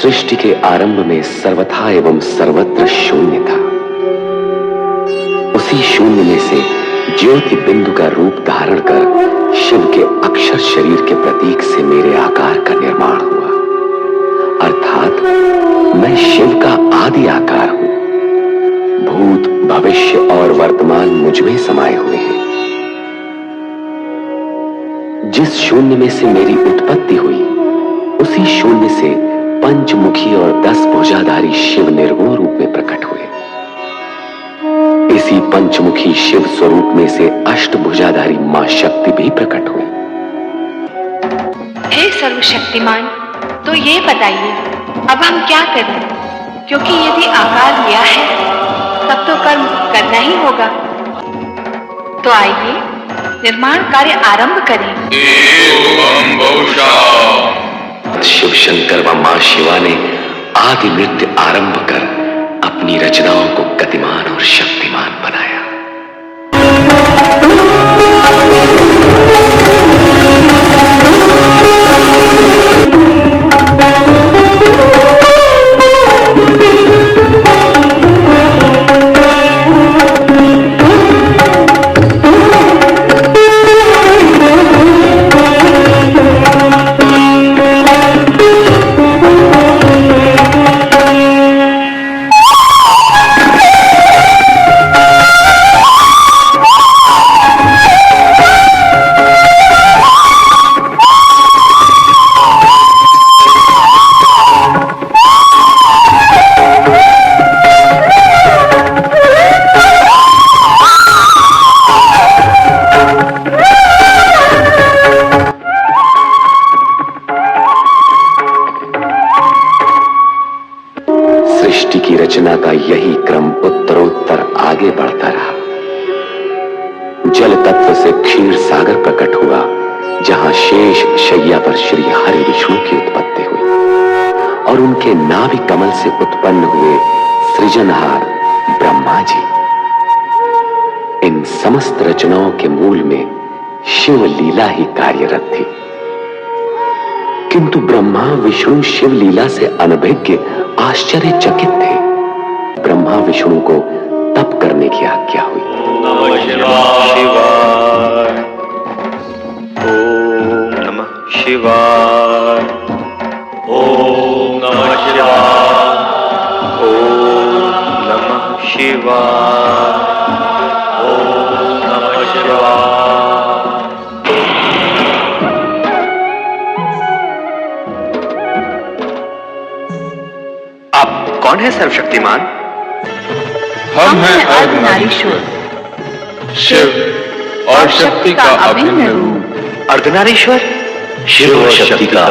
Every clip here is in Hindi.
सृष्टि के आरंभ में सर्वथा एवं सर्वत्र शून्य था। उसी शून्य में से ज्योति बिंदु का रूप धारण कर शिव के अक्षर शरीर के प्रतीक से मेरे आकार का निर्माण हुआ, अर्थात मैं शिव का आदि आकार हूं। भूत, भविष्य और वर्तमान मुझ में समाये हुए हैं। जिस शून्य में से मेरी उत्पत्ति हुई, उसी शून्य से पंचमुखी और 10 भुजाधारी शिव निर्गुण रूप में प्रकट हुए। इसी पंचमुखी शिव स्वरूप में से अष्टभुजाधारी मां शक्ति भी प्रकट हुई। हे सर्वशक्तिमान, तो ये बताइए अब हम क्या करें? क्योंकि यदि आकार लिया है तब तो कर्म करना ही होगा। तो आइए निर्माण कार्य आरंभ करें। शिव शंकर व मां शिवा ने आदि नृत्य आरंभ कर अपनी रचनाओं को गतिमान और शक्तिमान बनाया। सृष्टि की रचना का यही क्रम उत्तरोत्तर आगे बढ़ता रहा। जल तत्व से क्षीर सागर प्रकट हुआ, जहां शेष शैया पर श्री हरि विष्णु की उत्पत्ति हुई और उनके नाभि कमल से उत्पन्न हुए सृजनहार ब्रह्मा जी। इन समस्त रचनाओं के मूल में शिव लीला ही कार्यरत थी, किंतु ब्रह्मा विष्णु शिव लीला से अनभिज्ञ आश्चर्यचकित थे। ब्रह्मा विष्णु को तप करने की आज्ञा हुई। नमः शिवाय, ओम नमः शिवाय, ओम नमः शिवाय, ओम नमः शिवाय, ओम नमः शिवाय। आप कौन है सर्वशक्तिमान? हम हैं अर्धनारीश्वर, शिव और शक्ति का अभिन्न रूप। अर्धनारीश्वर, शिव और शक्ति का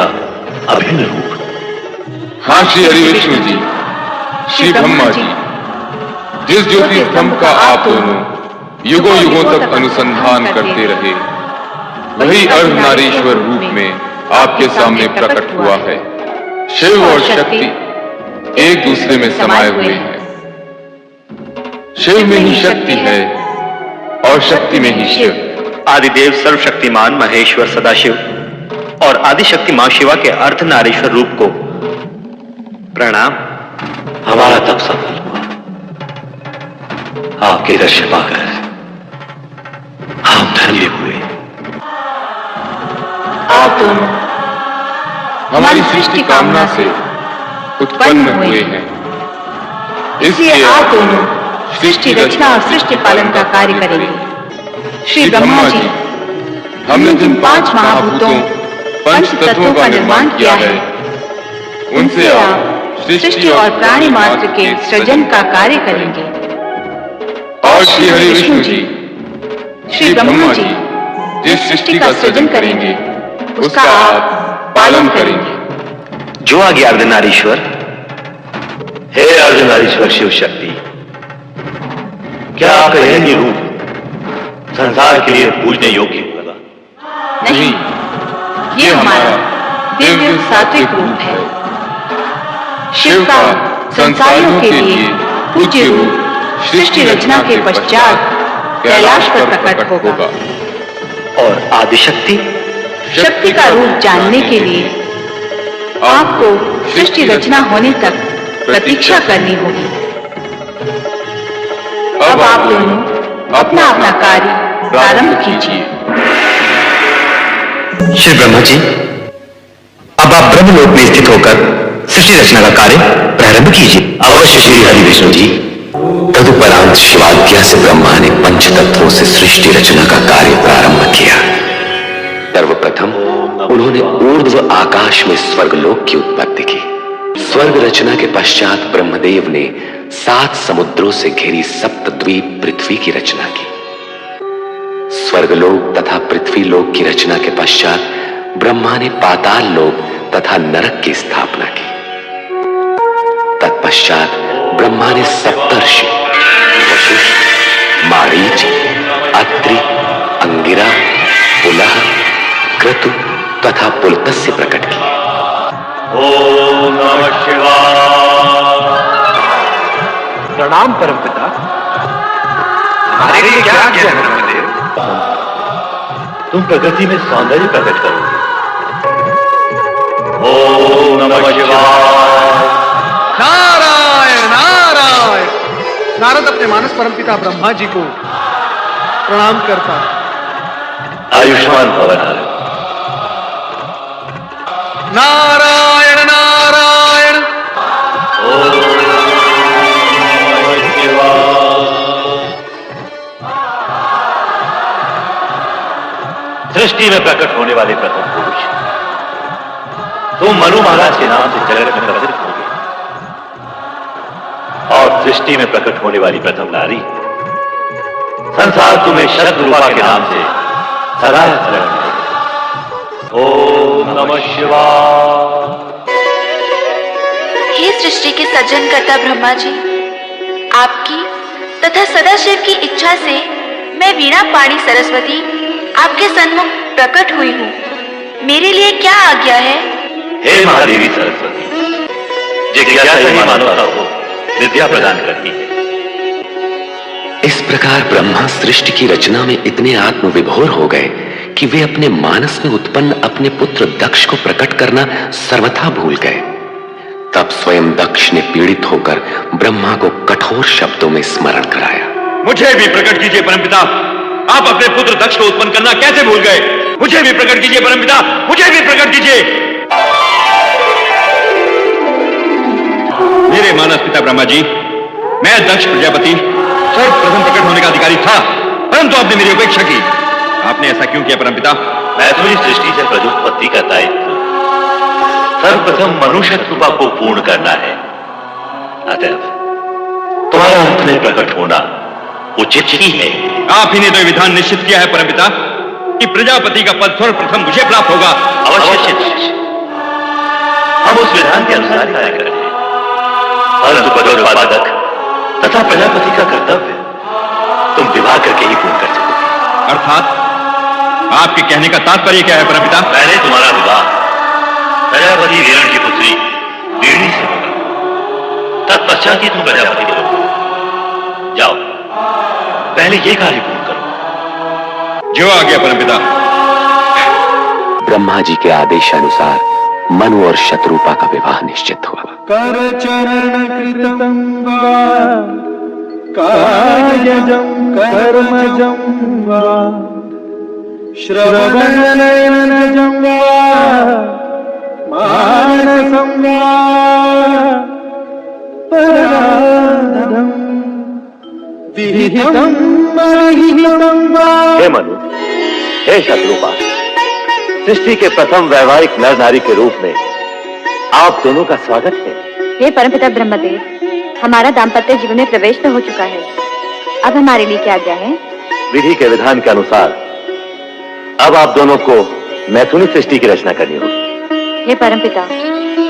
अभिन्न रूप। हाँ श्री हरि विष्णु जी, श्री ब्रह्मा जी, जिस ज्योति स्तंभ का आप दोनों युगों युगों तक अनुसंधान करते रहे, वही अर्धनारीश्वर रूप में आपके सामने प्रकट हुआ है। शिव और शक्ति एक दूसरे में समाये हुए हैं। शिव में ही शक्ति है और शक्ति में ही शिव। आदिदेव सर्वशक्तिमान महेश्वर सदाशिव और आदिशक्ति मां शिवा के अर्धनारीश्वर रूप को प्रणाम। हमारा तप सफल हुआ। आपके दर्शन पाकर हम धन्य हुए। आप दोनों हमारी सृष्टि कामना से उत्पन्न हुए हैं, इसलिए आप दोनों सृष्टि रचना और सृष्टि पालन का कार्य करेंगे। श्री ब्रह्मा जी, हमने जिन 5 महाभूतों पंच तत्वों का निर्माण किया है, उनसे आप सृष्टि और प्राणी मात्र के सृजन का कार्य करेंगे। और श्री हरि विष्णु जी, श्री ब्रह्मा जी जिस सृष्टि का सृजन करेंगे उसका आप पालन करेंगे। जो आ गया अर्धनारीश्वर। हे अर्धनारीश्वर शिव शक्ति, क्या आपका यह रूप संसार के लिए पूजने योग्य होगा? नहीं, ये हमारा दिव्य सात्विक रूप है। शिव का संसारियों के लिए पूज्य रूप सृष्टि रचना के पश्चात कैलाश पर प्रकट होगा। और आदिशक्ति शक्ति का रूप जानने के लिए आपको सृष्टि रचना होने तक प्रतीक्षा करनी होगी। अब आप दोनों अपना अपना कार्य प्रारंभ कीजिए। श्री ब्रह्मा जी, अब आप ब्रह्मलोक में स्थित होकर सृष्टि रचना का कार्य प्रारंभ कीजिए। अवश्य श्री हरि विष्णु जी। तदुपरांत शिवाज्ञा से ब्रह्मा ने पंच तत्वों से सृष्टि रचना का कार्य प्रारंभ किया। सर्वप्रथम उन्होंने ऊर्ध्व आकाश में स्वर्गलोक की उत्पत्ति की। स्वर्ग रचना के पश्चात ब्रह्मदेव ने 7 समुद्रों से घिरी सप्तद्वीप पृथ्वी की रचना की। स्वर्गलोक तथा पृथ्वी लोक की रचना के पश्चात ब्रह्मा ने पाताल लोक तथा नरक की स्थापना की। तत्पश्चात ब्रह्मा ने सप्तर्षि वशिष्ठ, मारीच, अत्रि, अंगिरा, पुलह, क्रतु तथा पुलत्स्य प्रकट किए। ओम नमः शिवाय। प्रणाम परमपिता। हमारे लिए क्या आज्ञा है ब्रह्मदेव? तुम प्रकृति में सौंदर्य प्रकट करोगे। ओम नमः शिवाय। नारायण नारायण। नारद अपने मानस परमपिता ब्रह्मा जी को प्रणाम करता। आयुष्मान भव नारद। नारायण नारायण। ओम नमः शिवाय। सृष्टि में प्रकट होने वाले प्रथम पुरुष तुम मनु महाराज के नाम से जगत में प्रचलित होगे, और सृष्टि में प्रकट होने वाली प्रथम नारी संसार तुम्हें शत्रुपा के नाम से सदा स्मरण करेगा। ओम नमः शिवाय। हे सृष्टि के सज्जन करता ब्रह्मा जी, आपकी तथा सदाशिव की इच्छा से मैं वीणा पाणी सरस्वती आपके सन्मुख प्रकट हुई हूँ। मेरे लिए क्या आज्ञा है? हे महादेवी सरस्वती, जिज्ञासा ही मानवता को विद्या प्रदान करती है। इस प्रकार ब्रह्मा सृष्टि की रचना में इतने आत्मविभोर हो गए कि वे अपने मानस में उत्पन्न अपने पुत्र दक्ष को प्रकट करना सर्वथा भूल गए। तब स्वयं दक्ष ने पीड़ित होकर ब्रह्मा को कठोर शब्दों में स्मरण कराया। मुझे भी प्रकट कीजिए परमपिता, आप अपने पुत्र दक्ष को उत्पन्न करना कैसे भूल गए? मुझे भी प्रकट कीजिए परमपिता, मुझे भी प्रकट कीजिए। मेरे मानस पिता ब्रह्मा जी, मैं दक्ष प्रजापति सर्वप्रथम प्रकट होने का अधिकारी था, परंतु आपने मेरी उपेक्षा की। आपने ऐसा क्यों किया परमपिता? मैं तो इस सृष्टि से प्रजोत्पत्ति का दायित्व सर्वप्रथम मनुष्य कृपा को पूर्ण करना है। अतः तुम्हारा अंत में प्रकट होना उचित ही है। आप ही ने तो विधान निश्चित किया है परमपिता कि प्रजापति का पद सर्वप्रथम मुझे प्राप्त होगा। अवश्य हम उस विधान के अनुसार कार्य करें, परंतु पदोत्पादक तथा प्रजापति का कर्तव्य तुम विवाह करके ही पूर्ण कर सकोगे। अर्थात आपके कहने का तात्पर्य क्या है परमपिता? पहले तुम्हारा विवाह प्रजापति वीरण की पुत्री वीरणी से होगा, तत्पश्चात ही तुम प्रजापति करोगे। जाओ, पहले ये कार्य पूर्ण करो। जो आ गया परमपिता। ब्रह्मा जी के आदेशानुसार मनु और शत्रुपा का विवाह निश्चित हुआ। कर चरण कृतं वा कायजं कर्मजं वा श्रवणनयनजं वा मानसं वा पराधं विहितं मलिहितं वा। हे मनु, हे शत्रुपा, सृष्टि के प्रथम वैवाहिक नर नारी के रूप में आप दोनों का स्वागत है। हे परमपिता ब्रह्मदेव, हमारा दाम्पत्य जीवन में प्रवेश तो हो चुका है, अब हमारे लिए क्या आज्ञा है? विधि के विधान के अनुसार अब आप दोनों को मैथुनी सृष्टि की रचना करनी होगी। हे परमपिता,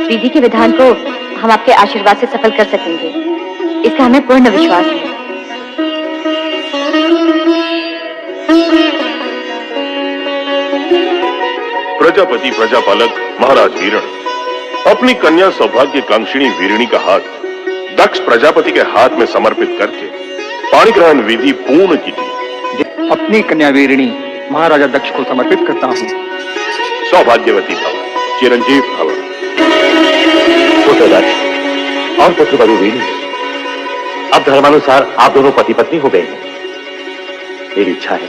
विधि के विधान को हम आपके आशीर्वाद से सफल कर सकेंगे, इसका हमें पूर्ण विश्वास है। प्रजापति प्रजापालक महाराज वीरण अपनी कन्या सौभाग्य कांक्षिणी वीरणी का हाथ दक्ष प्रजापति के हाथ में समर्पित करके पाणी ग्रहण विधि पूर्ण कीजिए। अपनी कन्या वीरणी महाराजा दक्ष को समर्पित करता हूँ। सौभाग्यवती भव, चिरंजीव भव। पुत्र दक्ष और पुत्र वधु वीणी, अब धर्मानुसार आप दोनों पति पत्नी हो गए हैं। मेरी इच्छा है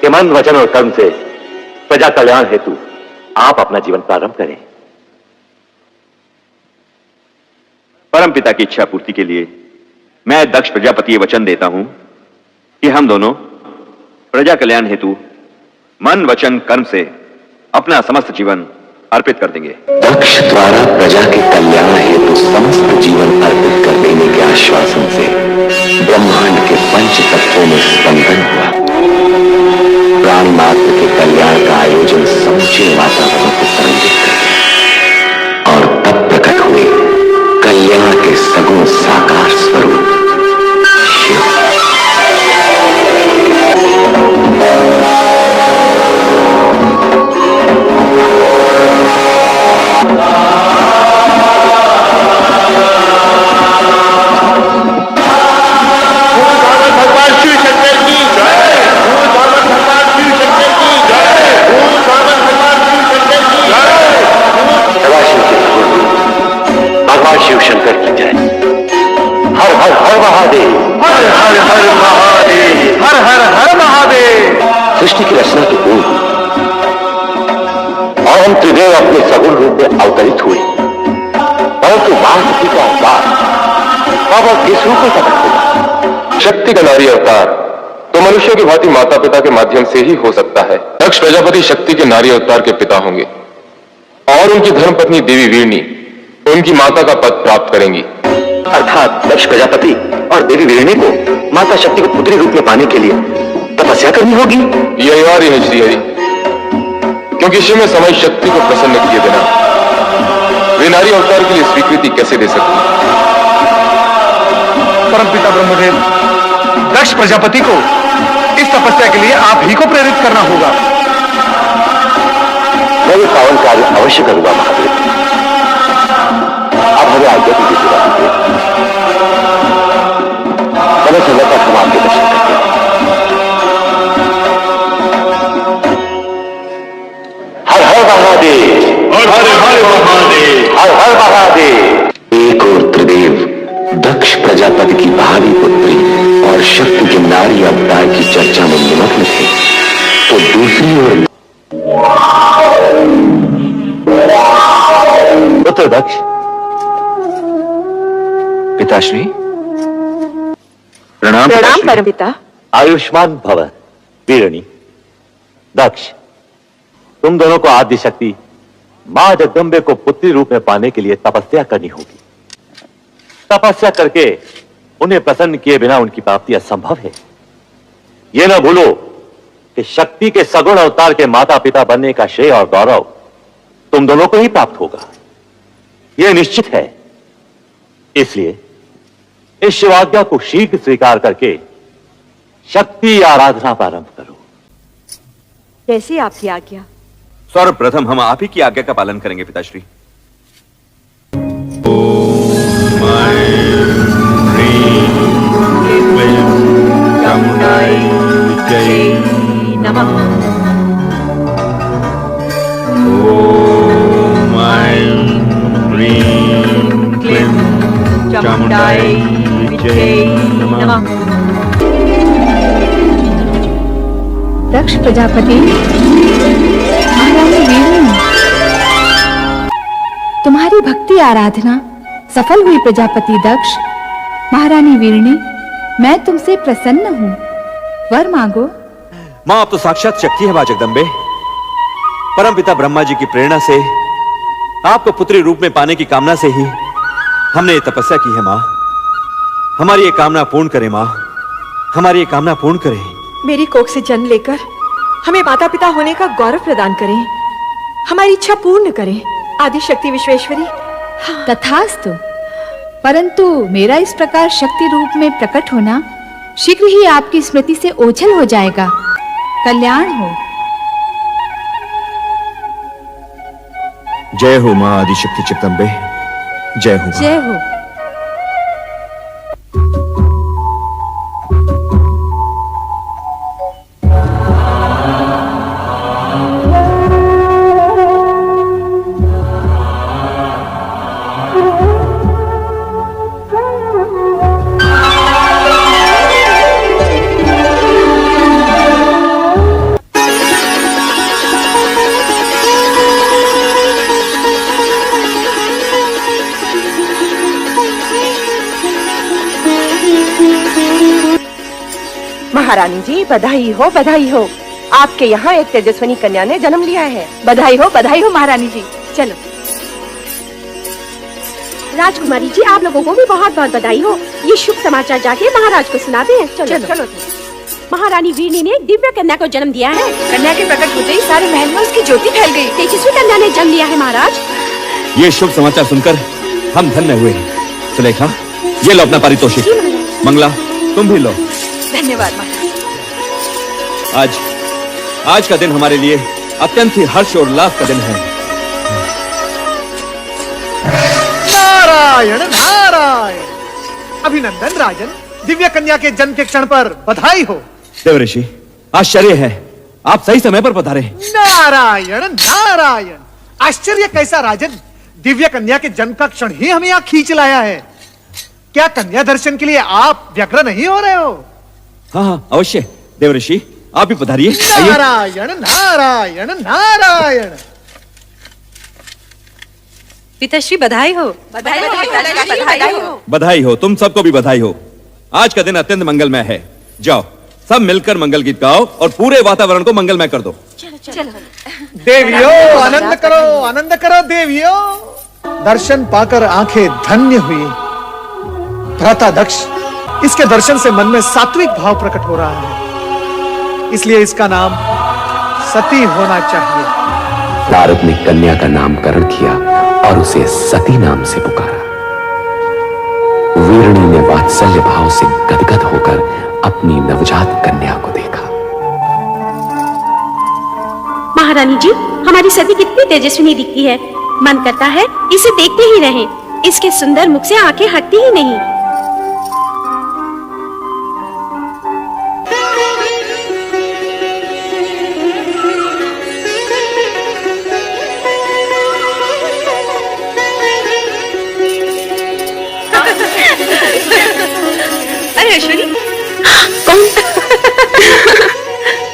कि मन, वचन और कर्म से प्रजा कल्याण हेतु आप अपना जीवन प्रारंभ करें। परम पिता की इच्छा पूर्ति के लिए मैं दक्ष प्रजापति ये वचन देता हूं कि हम दोनों प्रजा कल्याण हेतु मन, वचन, कर्म से अपना समस्त जीवन अर्पित कर देंगे। दक्ष द्वारा प्रजा के कल्याण हेतु समस्त जीवन अर्पित कर देने के आश्वासन से ब्रह्मांड के पंच तत्वों में स्पंदन हुआ। प्राणी मात्र के कल्याण का आयोजन समूचे वातावरण को तरंगित कर दिया और तब प्रकट हुए कल्याण के सगुण साकार स्वरूप शिव। शिव शंकर की जय। हर हर हर महादेव, हर हर हर महादेव, हर हर हर महादेव। सृष्टि की रचना के पूर्व और हम त्रिदेव अपने सगुण रूप में अवतरित हुए, परंतु मां शक्ति का अवतार कब और किस रूप में प्रकट होगा? शक्ति का नारी अवतार तो मनुष्य की भांति माता पिता के माध्यम से ही हो सकता है। दक्ष प्रजापति शक्ति के नारी अवतार के पिता होंगे और उनकी धर्मपत्नी देवी वीरणी उनकी माता का पद प्राप्त करेंगी। अर्थात दक्ष प्रजापति और देवी वीरणी को माता शक्ति को पुत्री रूप में पाने के लिए तपस्या करनी होगी। यह अनिवार्य है श्रीहरि, क्योंकि शिव में समय शक्ति को प्रसन्न किए बिना वे नारी अवतार के लिए स्वीकृति कैसे दे सकती? परमपिता ब्रह्मदेव, दक्ष प्रजापति को इस तपस्या के लिए आप ही को प्रेरित करना होगा। मैं ये पावन कार्य अवश्य करूंगा महादेव। अब हमें आज्ञा की सेवा कीजिए। समय समय तक हम आपके दर्शन करते हैं। हर हर महादेव, हर हर महादेव, हर हर महादेव। एक और त्रिदेव दक्ष प्रजापति की भावी पुत्री और शक्ति के नारी अवतार की चर्चा में निमग्न थे, तो दूसरी ओर पुत्र दक्ष, पिताश्री प्रणाम। प्रणाम परमपिता। आयुष्मान भव वीरणी। दक्ष, तुम दोनों को आदि शक्ति मां जगदम्बे को पुत्री रूप में पाने के लिए तपस्या करनी होगी। तपस्या करके उन्हें प्रसन्न किए बिना उनकी प्राप्ति असंभव है। यह न भूलो कि शक्ति के सगुण अवतार के माता पिता बनने का श्रेय और गौरव तुम दोनों को ही प्राप्त होगा, यह निश्चित है। इसलिए इस शिवाज्ञा को शीघ्र स्वीकार करके शक्ति आराधना प्रारंभ करो। कैसी आपकी आज्ञा? सर्वप्रथम हम आप ही की आज्ञा का पालन करेंगे पिताश्री। नमः। चामुंडाय विद्महे नमः। दक्ष प्रजापति, महारानी वीरणी, तुम्हारी भक्ति आराधना सफल हुई। प्रजापति दक्ष, महारानी वीरणी, मैं तुमसे प्रसन्न हूँ, वर मांगो। मां, आप तो साक्षात शक्ति है मां जगदम्बे। परमपिता ब्रह्मा जी की प्रेरणा से आपको पुत्री रूप में पाने की कामना से ही हमने ये तपस्या की है मां। हमारी ये कामना पूर्ण करें मां, हमारी ये कामना पूर्ण करें। मेरी कोख से जन्म लेकर हमें माता पिता होने का गौरव प्रदान करें, हमारी इच्छा पूर्ण करें। आदि शक्ति विश्वेश्वरी। तथास्तु। परंतु मेरा इस प्रकार शक्ति रूप में प्रकट होना शीघ्र ही आपकी स्मृति से ओझल हो जाएगा। कल्याण हो। जय हो मां आदिशक्ति जगदम्बे, जय हो। जय हो। महारानी जी बधाई हो बधाई हो। आपके यहाँ एक तेजस्विनी कन्या ने जन्म लिया है। बधाई हो महारानी जी। चलो राजकुमारी जी, आप लोगों को भी बहुत बहुत बधाई हो। ये शुभ समाचार जाके महाराज को सुनाते हैं। चलो। महारानी वीरनी ने एक दिव्य कन्या को जन्म दिया है। कन्या के प्रकट होते ही सारे महल में उसकी ज्योति फैल गई। तेजस्वी कन्या ने जन्म लिया है महाराज। ये शुभ समाचार सुनकर हम धन्य हुए। सुलेखा, ये लो अपना पारितोषिक। मंगला, तुम भी लो। धन्यवाद महाराज। आज का दिन हमारे लिए अत्यंत ही हर्ष और उल्लास का दिन है। नारायण नारायण। अभिनंदन राजन, दिव्य कन्या के जन्म के क्षण पर बधाई हो। देवऋषि, आश्चर्य है, आप सही समय पर पधारे। नारायण नारायण। आश्चर्य कैसा राजन, दिव्य कन्या के जन्म का क्षण ही हमें यहाँ खींच लाया है। क्या कन्या दर्शन के लिए आप व्यग्र नहीं हो रहे हो? हाँ, अवश्य। देवऋषि, आप भी पधारिए। नारायण नारायण नारायण। पिताश्री बधाई हो। बधाई हो, तुम सबको भी बधाई हो। आज का दिन अत्यंत मंगलमय है। जाओ, सब मिलकर मंगल गीत गाओ और पूरे वातावरण को मंगलमय कर दो। चलो। देवियों, आनंद करो देवियों। दर्शन पाकर आंखें धन्य हुई। भ्राता दक्ष, इसके दर्शन से मन में सात्विक भाव प्रकट हो रहा है, इसलिए इसका नाम सती होना चाहिए। नारद ने कन्या का नामकरण किया और उसे सती नाम से पुकारा। वीरणी ने वात्सल्य भाव से गदगद होकर अपनी नवजात कन्या को देखा। महारानी जी, हमारी सती कितनी तेजस्विनी दिखती है। मन करता है इसे देखते ही रहें। इसके सुंदर मुख से आंखें हटती ही नहीं।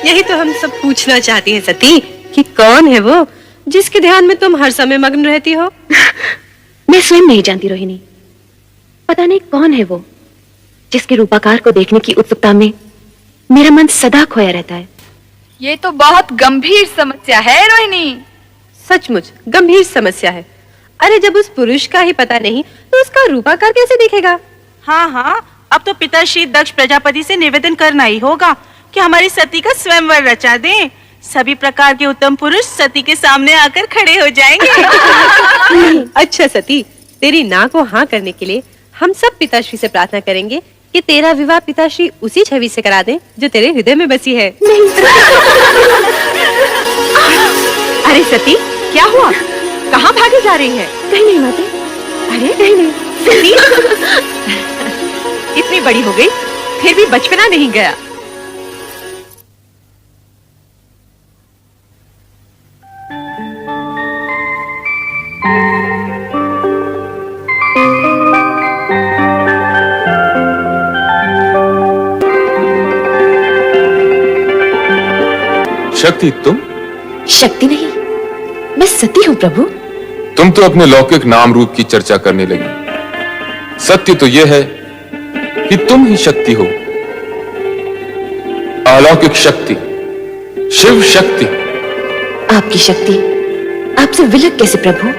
यही तो हम सब पूछना चाहती हैं सती, कि कौन है वो जिसके ध्यान में तुम हर समय मग्न रहती हो? मैं स्वयं नहीं जानती रोहिणी। पता नहीं कौन है वो जिसके रूपाकार को देखने की उत्सुकता में मेरा मन सदा खोया रहता है। ये तो बहुत गंभीर समस्या है रोहिणी। सचमुच गंभीर समस्या है। अरे जब उस पुरुष का ही पता नहीं तो उसका रूपाकार कैसे दिखेगा? हाँ, अब तो पिताश्री दक्ष प्रजापति से निवेदन करना ही होगा कि हमारी सती का स्वयंवर रचा दें। सभी प्रकार के उत्तम पुरुष सती के सामने आकर खड़े हो जाएंगे। अच्छा सती, तेरी ना को हाँ करने के लिए हम सब पिताश्री से प्रार्थना करेंगे कि तेरा विवाह पिताश्री उसी छवि से करा दें जो तेरे हृदय में बसी है। नहीं। अरे सती, क्या हुआ? कहाँ भागे जा रही है? कहीं नहीं माते। अरे नहीं सती, इतनी बड़ी हो गई फिर भी बचपना नहीं गया। शक्ति, तुम? शक्ति नहीं, मैं सती हूँ प्रभु। तुम तो अपने लौकिक नाम रूप की चर्चा करने लगी। सत्य तो यह है कि तुम ही शक्ति हो। अलौकिक शक्ति, शिव शक्ति। आपकी शक्ति आपसे विलग कैसे प्रभु?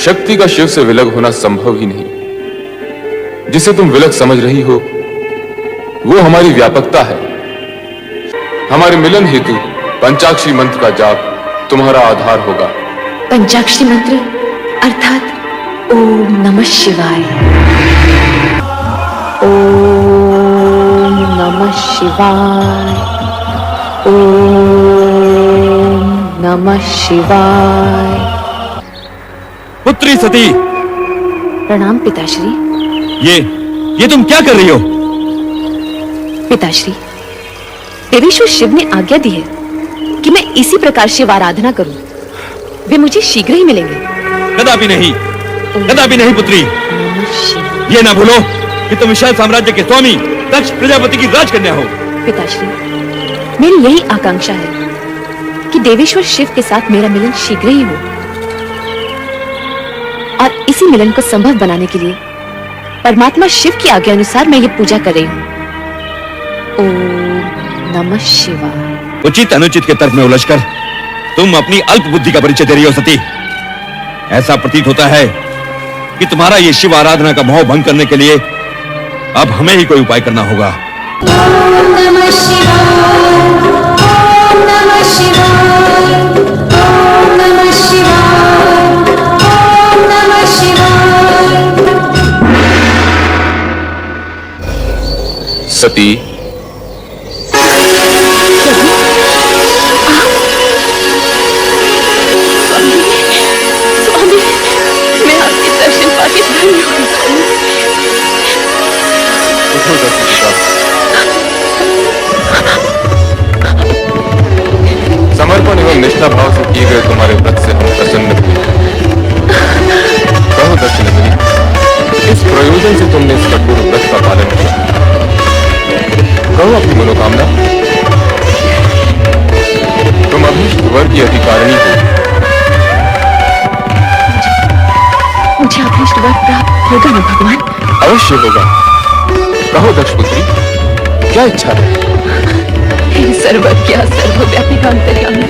शक्ति का शिव से विलग होना संभव ही नहीं। जिसे तुम विलग समझ रही हो वो हमारी व्यापकता है। हमारे मिलन हेतु पंचाक्षरी मंत्र का जाप तुम्हारा आधार होगा। पंचाक्षरी मंत्र अर्थात ओम नमः शिवाय। ओम नमः शिवाय। ओम नमः शिवाय। पुत्री सती। प्रणाम पिताश्री। ये तुम क्या कर रही हो? पिताश्री, देवेश्वर शिव ने आज्ञा दी है कि मैं इसी प्रकार शिव आराधना करूं। वे मुझे शीघ्र ही मिलेंगे। कदापि नहीं, कदापि नहीं पुत्री। ये ना भूलो कि तुम विशाल साम्राज्य के स्वामी दक्ष प्रजापति की राजकन्या हो। पिताश्री, मेरी यही आकांक्षा है कि देवेश्वर शिव के साथ मेरा मिलन शीघ्र ही हो, और इसी मिलन को संभव बनाने के लिए परमात्मा शिव की आज्ञा अनुसार मैं ये पूजा कर रही हूँ। ओम नमः शिवाय। उचित अनुचित के तर्क में उलझकर तुम अपनी अल्प बुद्धि का परिचय दे रही हो सती। ऐसा प्रतीत होता है कि तुम्हारा ये शिव आराधना का मोह भंग करने के लिए अब हमें ही कोई उपाय करना होगा। ओम नमः शिवाय, ओम नमः शिवाय, ओम नमः शिवाय, ओम नमः शिवाय। सती, स्वामी, मैं आपके दर्शन पाके धन्य हुई स्वामी। समर्पण एवं निष्ठा भाव से किए गए तुम्हारे व्रत से हम प्रसन्न हुए। कहो दक्षिणेश्वरी, इस प्रयोजन से तुमने इस कठोर व्रत का पालन किया। कहो अपनी मनोकामना। तुम अभीष्ट वर की अधिकारिणी हो। मुझे अभीष्ट वर प्राप्त होगा ना भगवान? अवश्य होगा। कहो दक्षपुत्री, क्या इच्छा है? हे सर्वज्ञ सर्वव्यापी अंतर्यामी,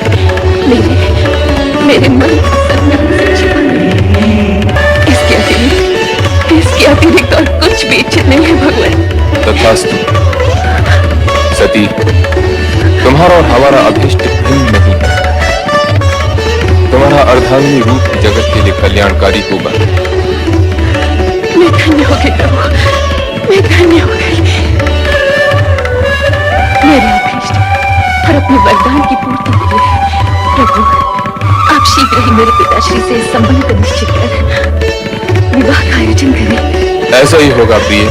मेरे मन संयम से छिपा नहीं। इसके अतिरिक्त और कुछ भी इच्छित नहीं है भगवान। तथास्तु। सती, तुम्हारा और हमारा अभीष्ट भिन्न नहीं है। तुम्हारा अर्धांगिनी रूप ही जगत के लिए कल्याणकारी होगा। मैं धन्य हो गई प्रभु, मैं धन्य हो गई। मेरे अभीष्ट और अपने वरदान की पूर्ति के लिए प्रभु आप शीघ्र ही मेरे पिताश्री से इस संबंध को निश्चित कर विवाह का आयोजन करें। ऐसा ही होगा प्रिय।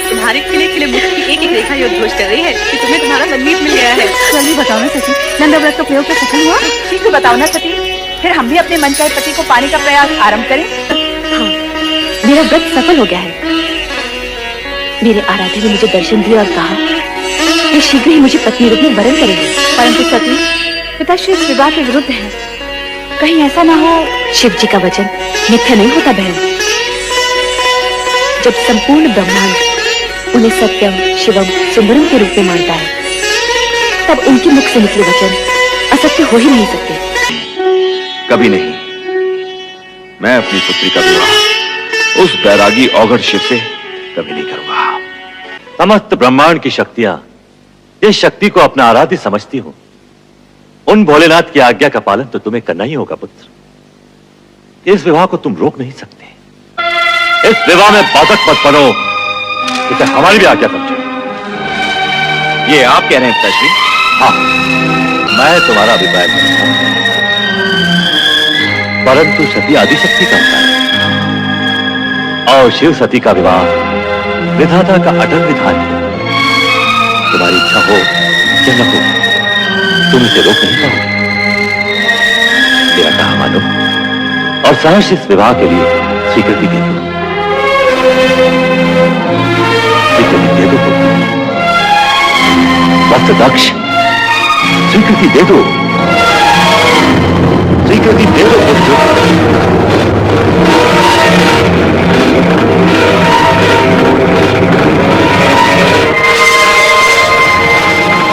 तुम्हारे खिले खिले मुख की एक एक रेखा ये उद्घोष कर रही है कि तुम्हें तुम्हारा नंदीप मिल गया है। जल्दी बताओ ना सती, नंदव्रत का प्रयोग तो सफल हुआ? शीघ्र बताओ ना सती, फिर हम भी अपने मन चाहे पति को पाने का प्रयास आरंभ करें। हाँ, मेरा व्रत सफल हो गया है। मेरे आराध्य ने मुझे दर्शन दिया और कहा कि शीघ्र ही मुझे पत्नी रूप में वरण करेंगे। परंतु सती, पिताश्री इस विवाह के विरुद्ध है। कहीं ऐसा ना हो। शिव जी का वचन मिथ्या नहीं होता बहन। जब संपूर्ण ब्रह्मांड उन्हें सत्यम शिवम सुंदरम के रूप में मानता है, तब उनके मुख से निकले वचन असत्य हो ही नहीं सकते। कभी नहीं। मैं अपनी पुत्री का विवाह उस बैरागी औघड़ शिव से कभी नहीं करूंगा। समस्त ब्रह्मांड की शक्तियां इस शक्ति को अपना आराध्य समझती हूं। उन भोलेनाथ की आज्ञा का पालन तो तुम्हें करना ही होगा पुत्र। इस विवाह को तुम रोक नहीं सकते। इस विवाह में बाधक मत बनो, इसे हमारी भी आज्ञा समझो। ये आप कह रहे हैं पिताश्री? हाँ, मैं तुम्हारा अभिप्राय समझता हूं, परंतु सती आदिशक्ति का होता है और शिव सती का विवाह विधाता का अटल विधान है। तुम्हारी इच्छा हो या न हो, तुम इसे रोक नहीं पाओगे। मेरा कहा मानो और सहर्ष इस विवाह के लिए स्वीकृति दे दो। स्वीकृति दे दो वक्त दक्ष, स्वीकृति दे दो, स्वीकृति दे दो पुत्र।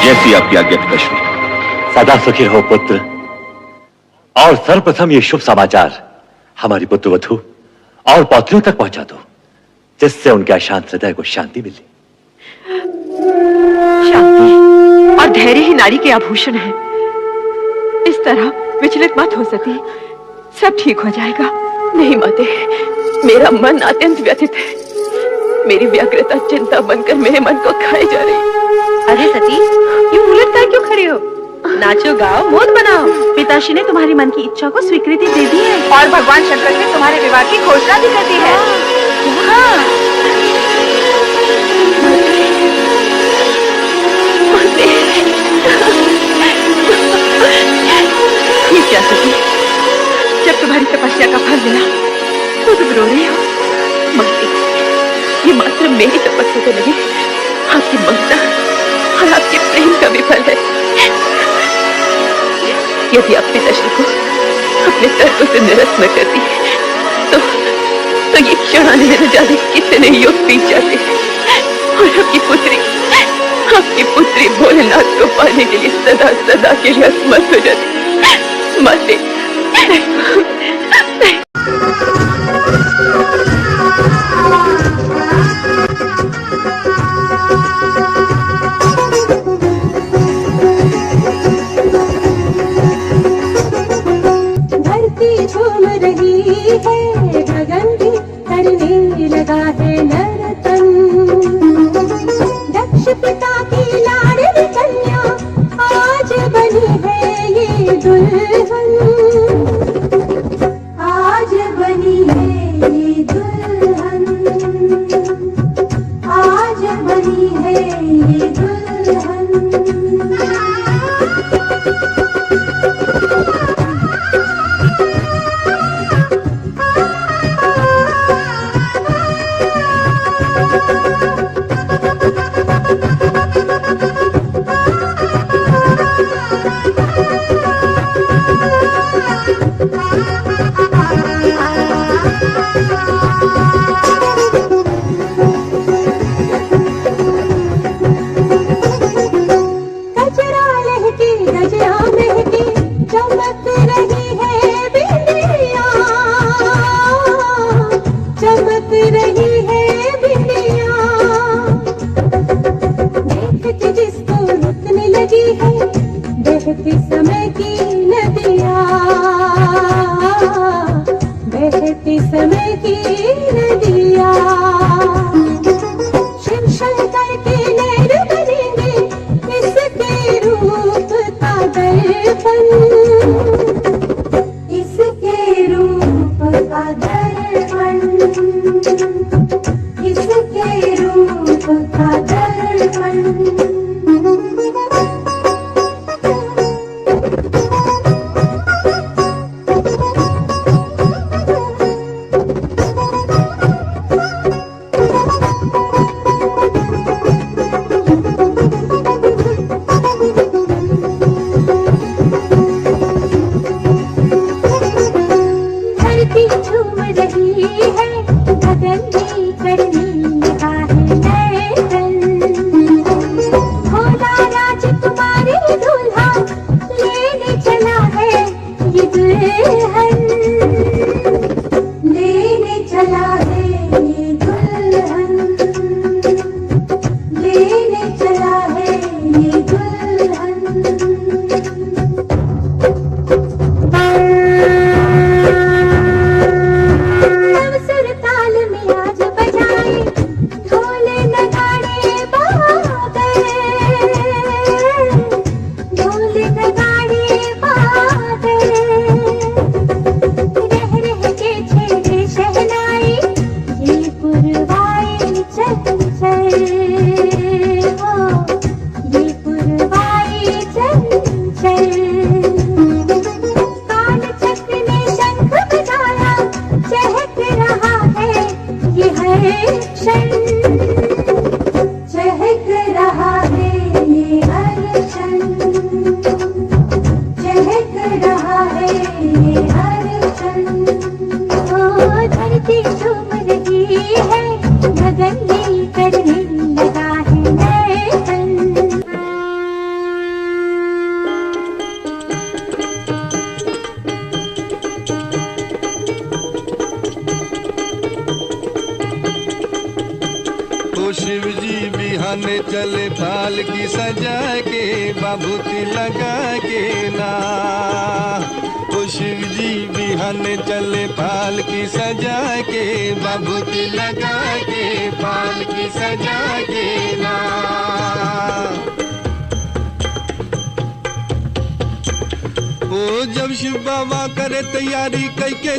जैसी आपकी आज्ञा पिताश्री। सदा सुखी हो पुत्र। और सर्वप्रथम ये शुभ समाचार हमारी पुत्र वधू और पौत्रियों तक पहुंचा दो, जिससे उनके अशांत हृदय को शांति मिले। शांति और धैर्य ही नारी के आभूषण है। इस तरह विचलित मत हो सती, सब ठीक हो जाएगा। नहीं माते, मेरा मन अत्यंत व्यथित है। मेरी व्यग्रता चिंता बनकर मेरे मन को खाई जा रही। अरे सती, ये उलट कर क्यों खड़े हो? नाचो गाओ मोद बनाओ। पिताश्री ने तुम्हारी मन की इच्छा को स्वीकृति दे दी है और भगवान शंकर से तुम्हारे विवाह की घोषणा भी कर दी है। हाँ। ये क्या सती, जब तुम्हारी तपस्या का फल मिला तो तुम रो रही हो? माते, ये मात्र मेरी तपस्या तो नहीं, आपकी ममता और आपके प्रेम का भी फल है। यदि आप पिताश्री को अपने तत्व से निरस्त न करती तो ये क्षण आने न जाने कितने युग बीत जाते और आपकी पुत्री भोलेनाथ को पाने के लिए सदा सदा के लिए असमर्थ हो जाती। माते धरती झूम रही है, गगन भी करने लगा है नर्तन। दक्ष पिता की लाडली कन्या आज बनी है ये दुल्हन, आज बनी है ये दुल्हन, आज बनी है ये दुल्हन। बहती समय की नदियाँ, बहती समय की नदियाँ। शिव शंकर के नैन बनेंगे इसके रूप का दर्पण, इसके रूप का दर्पण, इसके रूप का दर्पण।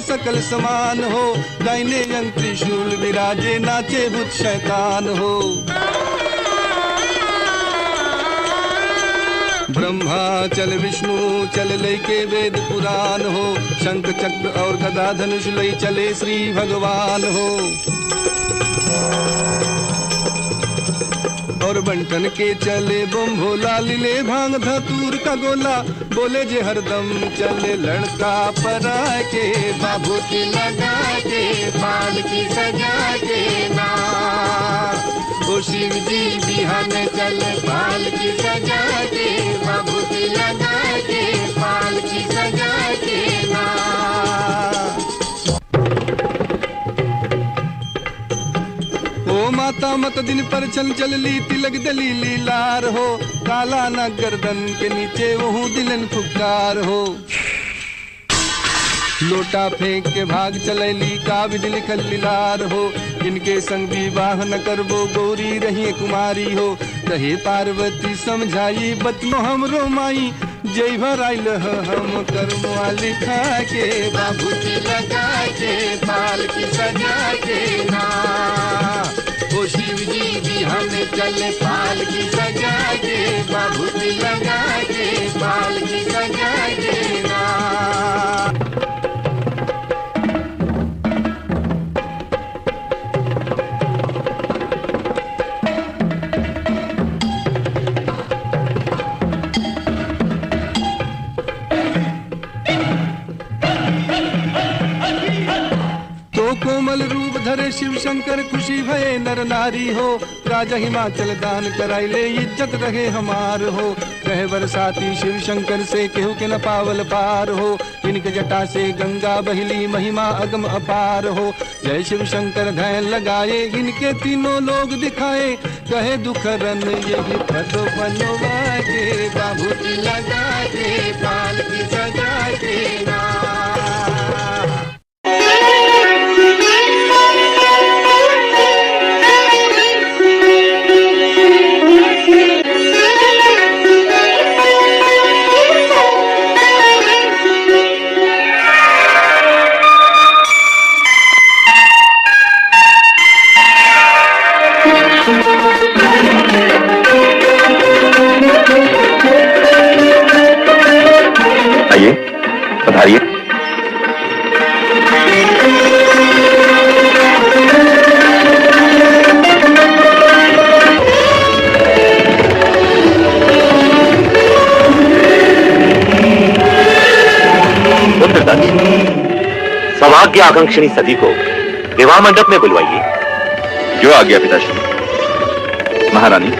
सकल समान हो, दाहिने अंग त्रिशूल विराजे, नाचे भूत शैतान हो। ब्रह्मा चल विष्णु चल लय के वेद पुराण हो, शंख चक्र और गदा धनुष लय चले श्री भगवान हो। और और बंटन के चले बम भोला, लीले भांग धतूर का गोला, बोले जे हरदम चले लड़का परा के, बाबूती लगा के बाल की सजा के ना, ओ शिव जी बिहान चले बाल की सजा के, बाबूती लगा के बाल की सजा के ना। ओ माता मत दिन पर चल चल ली तिलक दलीली लार हो, काला न गर्दन के नीचे वहू दिलन फुकार हो, लोटा फेंक के भाग चलैली का विधि लिखल लीलार हो, इनके संग विवाह न करबो गौरी रही कुमारी हो, कहे पार्वती समझाई बतियो हमरो माई, जय भर आइल हम कर्मवा लिखा के, बाबूती लगा के बाल की सजा के ना, ओ शिव जी बिहान चले बाल की सजा के, बाबूती लगा के बाल की सजा के ना। कोमल रूप धरे शिव शंकर खुशी भये नर नारी हो, राजा हिमाचल दान कराइले इज्जत रहे हमार हो, कहे बरसाती शिव शंकर से केहू के न पावल पार हो, इनके जटा से गंगा बहली महिमा अगम अपार हो, जय शिव शंकर ध्यान लगाए इनके तीनों लोग दिखाए, कहे दुखरन यही पद बनवा के, बाबूती लगा के बाल की सजा के ना। आइए, पधारिए। पुत्र दक्ष, सौभाग्य आकांक्षिणी सती को विवाह मंडप में बुलवाइए। जो आ गया पिताश्री। महारानी,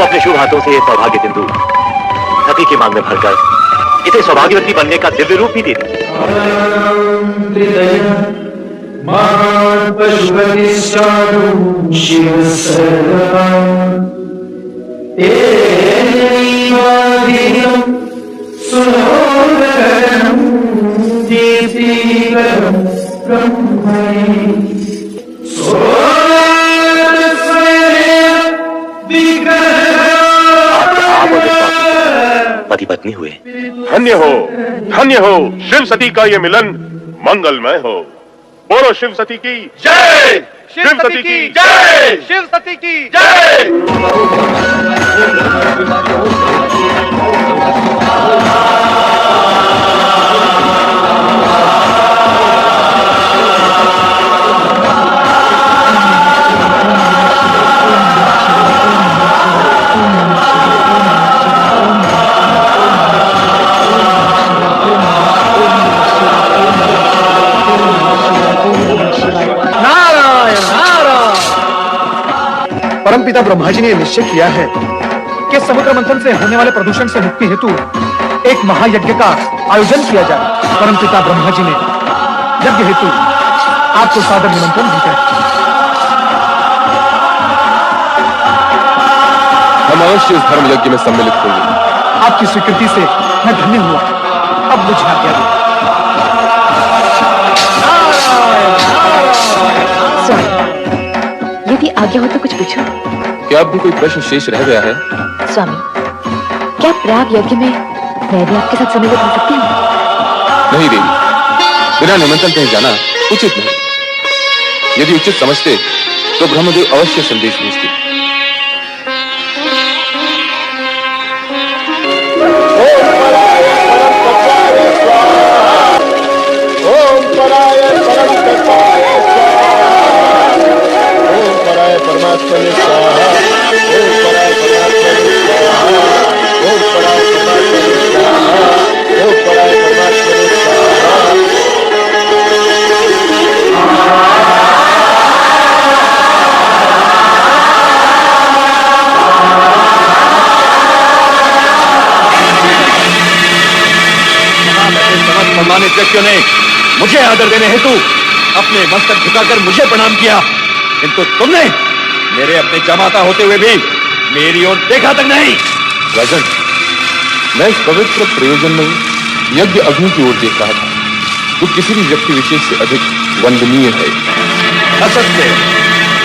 अपने शुभ हाथों से सौभाग्य सिंधु सती की मांग में भरकर इसे सौभाग्यवती बनने का दिव्य रूप भी दे दी। पति पत्नी हुए। धन्य हो शिव सती का ये मिलन मंगलमय हो। बोलो शिव सती की जय, शिव सती की जय, शिव सती की जय। परमपिता ब्रह्मा जी ने निश्चय किया है कि समुद्र मंथन से होने वाले प्रदूषण से मुक्ति हेतु एक महायज्ञ का आयोजन किया जाए। परमपिता ब्रह्मा जी ने यज्ञ हेतु आपको सादर निमंत्रण भेजा है। हम अवश्य इस धर्म यज्ञ में सम्मिलित होंगे। आपकी स्वीकृति से मैं धन्य हुआ। अब मुझे आज्ञा दो। यदि आज्ञा हो तो कुछ पूछो। क्या अब भी कोई प्रश्न शेष रह गया है? स्वामी, क्या प्राग यज्ञ में मैं भी आपके साथ सम्मिलित हो सकती हूँ? नहीं देवी, बिना निमंत्रण कहीं जाना उचित नहीं। यदि उचित समझते तो ब्रह्मदेव अवश्य संदेश भेजते। ओम पराय परम तत्वाय ओम पराय परमात्मने स्वाहा ओम पराय परमात्मने स्वाहा ओम पराय परमात्मने स्वाहा ओम पराय परमात्मने स्वाहा। सम्मानित व्यक्तियों ने मुझे आदर देने हेतु अपने मस्तक झुकाकर मुझे प्रणाम किया, किंतु तुमने मेरे अपने जमाता होते हुए भी मेरी ओर देखा तक नहीं। राजन, मैं इस पवित्र प्रयोजन में यज्ञ अग्नि की ओर देख रहा था, जो किसी भी व्यक्ति विशेष से अधिक वंदनीय है। असत्य,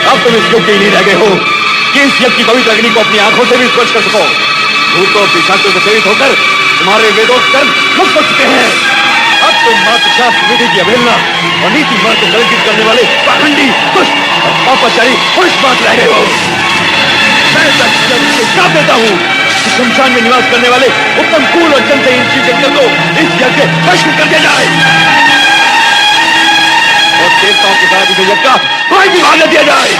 अब तुम इस योग्य ही नहीं रह गए हो कि इस यज्ञ की पवित्र अग्नि को अपनी आंखों से भी स्पर्श कर सको। भूतों पिशाचों से प्रेरित होकर तुम्हारे वेदोत्तर मुक्त हो चुके हैं। अब तुम मात्र शास्त्र विधि की अवहेलना और नीति मार्ग को कलंकित करने वाले पाखंडी, दुष्ट और पापाचारी पुरुष मात्र रह गए हो। मैं श्राप देता हूँ कि शमशान में निवास करने वाले उत्तम कुल और जनसहीन शिव शंकर को इस यज्ञ से भस्म कर दिया जाए और देवताओं के साथ इस यज्ञ का कोई भी भाग न दिया जाए।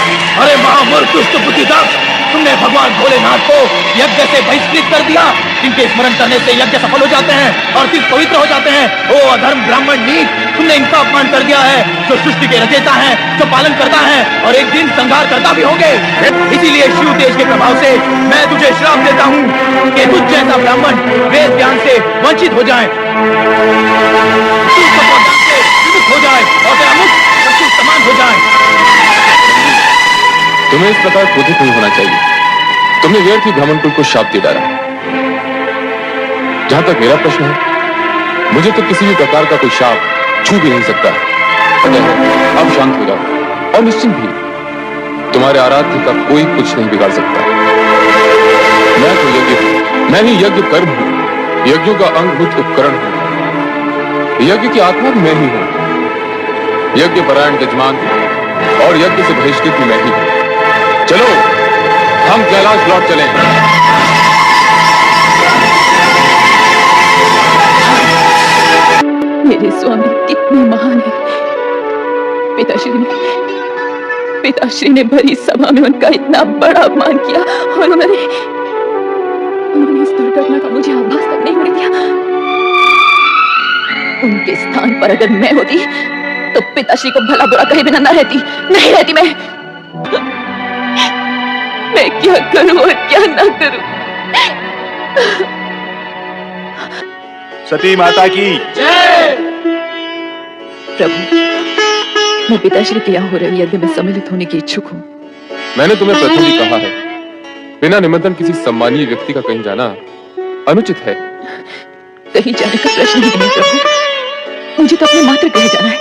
अरे महामूर्ख दुष्ट बुद्धिदास, तुमने भगवान भोलेनाथ को यज्ञ से बहिष्कृत कर दिया, जिनके स्मरण करने से यज्ञ सफल हो जाते हैं और तीर्थ पवित्र हो जाते हैं। ओ अधर्म ब्राह्मण नीच, तुमने इनका अपमान कर दिया है, जो सृष्टि के रचयिता हैं, जो पालन करता है और एक दिन संहार करता भी होंगे। इसीलिए शिव तेज के प्रभाव से मैं तुझे श्राप देता हूँ कि तुझ जैसा ब्राह्मण वेद ज्ञान से वंचित हो जाए, हो जाए और तेरा मुख सबसे समान हो जाए। तुम्हें इस प्रकार क्रोधित नहीं होना चाहिए। तुमने व्यर्थ ही ब्राह्मण कुल को शाप दे डाला। जहां तक मेरा प्रश्न है, मुझे तो किसी भी प्रकार का कोई शाप छू भी नहीं सकता। अतः अब शांत हो जाओ और निश्चिंत भी, तुम्हारे आराध्य का कोई कुछ नहीं बिगाड़ सकता। मैं तो यज्ञ हूं, मैं ही यज्ञ कर्म हूं, यज्ञों का अंगभूत उपकरण हूं। यज्ञ की आत्मा मैं ही हूं, यज्ञ परायण यजमान और यज्ञ से बहिष्कृत भी मैं ही हूं। चलो हम कैलाश लौट चलें। मेरे स्वामी कितने महान हैं। पिताश्री ने भरी सभा में उनका इतना बड़ा अपमान किया और उन्होंने इस दुर्घटना का मुझे आभास तक नहीं होने दिया। उनके स्थान पर अगर मैं होती तो पिताश्री को भला बुरा कहे बिना न रहती, नहीं रहती। मैं क्या करूं और क्या न करूं। सती माता की जय। प्रभु, मैं पिताश्री के यहाँ हो रही यज्ञ में सम्मिलित होने की इच्छुक हूँ। मैंने तुम्हें प्रथम ही कहा है, बिना निमंत्रण किसी सम्मानीय व्यक्ति का कहीं जाना अनुचित है। कहीं जाने का प्रश्न ही नहीं प्रभु, मुझे तो अपने मात्र गृह जाना है।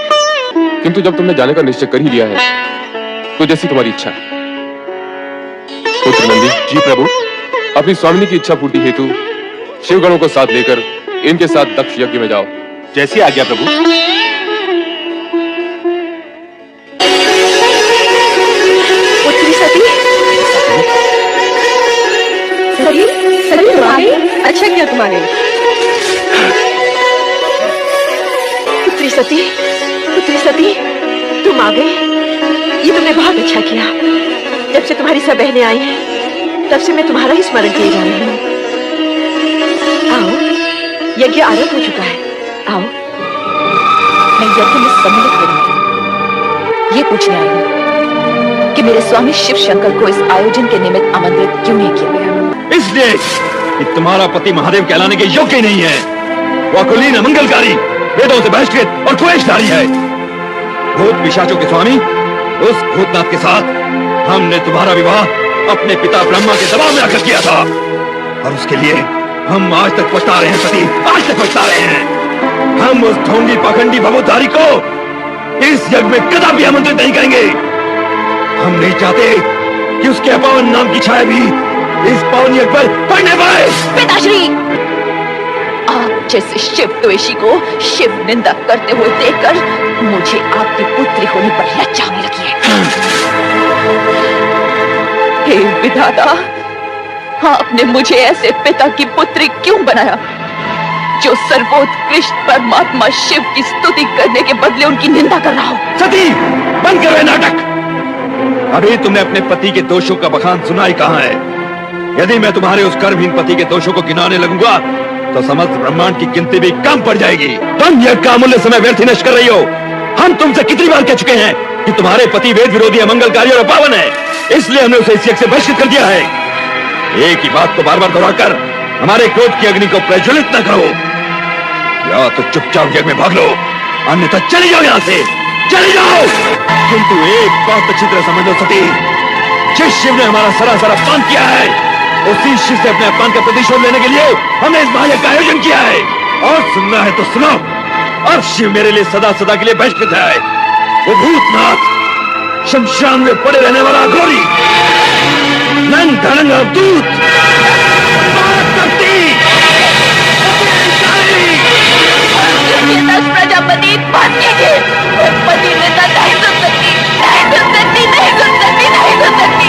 किंतु जब तुमने जाने का निश्चय कर ही लिया है, तो जैसी तुम्हारी इच्छा। पुत्र नंदी जी प्रभु, अपनी स्वामिनी की इच्छा पूर्ति हेतु शिवगणों को साथ लेकर इनके साथ दक्ष यज्ञ में जाओ। जैसी आज्ञा प्रभु। पुत्री सती, सती तुम आ गई? अच्छा किया तुम्हारे। पुत्री सती तुम आ गई, ये तुमने बहुत अच्छा किया। जब से तुम्हारी सब बहनें आई हैं, तब से मैं तुम्हारा ही स्मरण किए जा रही हूँ। आओ, यज्ञ आरंभ हो चुका है, आओ। मैं यज्ञ में सम्मिलित हो रही, ये पूछने आई हूँ कि मेरे स्वामी शिव शंकर को इस आयोजन के निमित्त आमंत्रित क्यों नहीं किया गया। इसलिए कि तुम्हारा पति महादेव कहलाने के योग्य नहीं है। वह कुलीन अमंगलकारी, वेदों से बहिष्कृत और कुएशधारी है। भूत पिशाचों के स्वामी उस भूतनाथ के साथ हमने तुम्हारा विवाह अपने पिता ब्रह्मा के दबाव में आकर किया था, और उसके लिए हम आज तक पछता रहे हैं सती, आज तक पछता रहे हैं। हम उस ढोंगी पाखंडी भगवतारी को इस यज्ञ में कदापि आमंत्रित नहीं करेंगे। हम नहीं चाहते कि उसके अपावन नाम की छाया भी इस पावन यज्ञ पर पड़ने पाए। पिताश्री, जैसे शिव द्वेषी को शिव निंदा करते हुए देखकर मुझे आपकी पुत्री होने पर लज्जा होने लगी है। हे विधाता, आपने मुझे ऐसे पिता की पुत्री क्यों बनाया जो सर्वोत्कृष्ट परमात्मा शिव की स्तुति करने के बदले उनकी निंदा कर रहा हो? सती, बंद करो नाटक। अभी तुमने अपने पति के दोषों का बखान सुना ही कहां है? यदि मैं तुम्हारे उस कर्महीन पति के दोषों को गिनाने लगूंगा तो समस्त ब्रह्मांड की गिनती भी कम पड़ जाएगी। तुम यह कामूल्य समय व्यर्थ नष्ट कर रही हो। हम तुमसे कितनी बार कह चुके हैं कि तुम्हारे पति वेद विरोधी, अमंगलकारी और अपावन है, इसलिए हमने उसे इस यज्ञ से बहिष्कृत कर दिया है। एक ही बात को बार बार दोहराकर हमारे क्रोध की अग्नि को प्रज्वलित न करो। या तो चुपचाप यज्ञ में भाग लो, अन्यथा चले जाओ यहां से, चले जाओ। किंतु एक बात अच्छी तरह समझ लो सती, जिस शिव ने हमारा सरासर अपमान किया है, उसी शिव से अपने अपमान का प्रतिशोध लेने के लिए हमने इस महायज्ञ का आयोजन किया है। और सुनना है तो सुनो, अब शिव मेरे लिए सदा सदा के लिए बहिष्कृत है। वो भूतनाथ, शमशान में पड़े रहने वाला घोरी, नंग धड़ंग अवधूत, प्रजापति बात कीजिए। पति नेता नहीं सुन सकती, नहीं सुन सकती, नहीं सुन सकती, नहीं सुन सकती।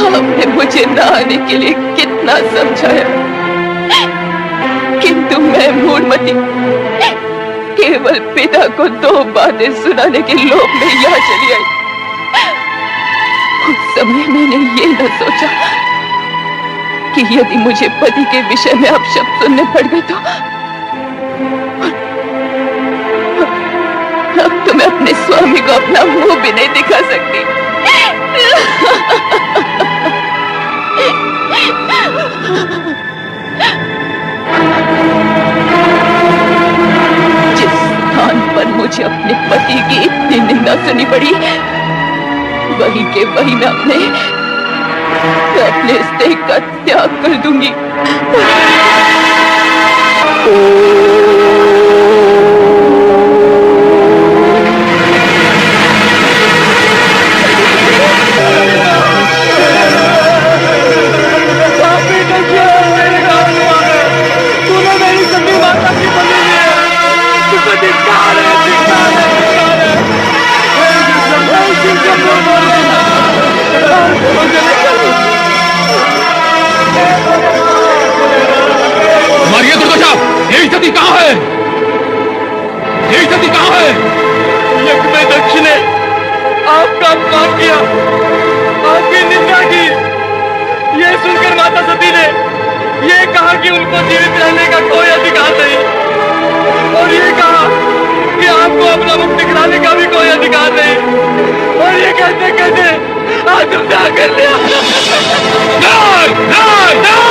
आपने मुझे न आने के लिए कितना समझाया, किंतु मैं मूढ़मती केवल पिता को 2 बातें सुनाने के लोभ में यहाँ चली आई। उस समय मैंने ये न सोचा कि यदि मुझे पति के विषय में अपशब्द सुनने पड़ गए तो अब तो मैं अपने स्वामी को अपना मुंह भी नहीं दिखा सकती। जिस स्थान पर मुझे अपने पति की इतनी निंदा सुनी पड़ी, वही के वही मैं अपने स्नेह का त्याग कर दूंगी। तूने मेरी सभी माता की बनी है, तुझे धिक्कार है, धिक्कार है, तुम्हारी ये दुर्दशा, यही सती कहां है? यही सती कहां है? यज्ञ में दक्ष ने आपका अपमान किया, आपकी निंदा की। ये सुनकर माता सती ने ये कहा कि उनको जीवित रहने का कोई अधिकार नहीं, और ये कहा कि आपको अपना मुख दिखलाने का भी कोई अधिकार नहीं। और ये कहते कहते आत्मत्याग कर लिया। नहीं, नहीं, नहीं!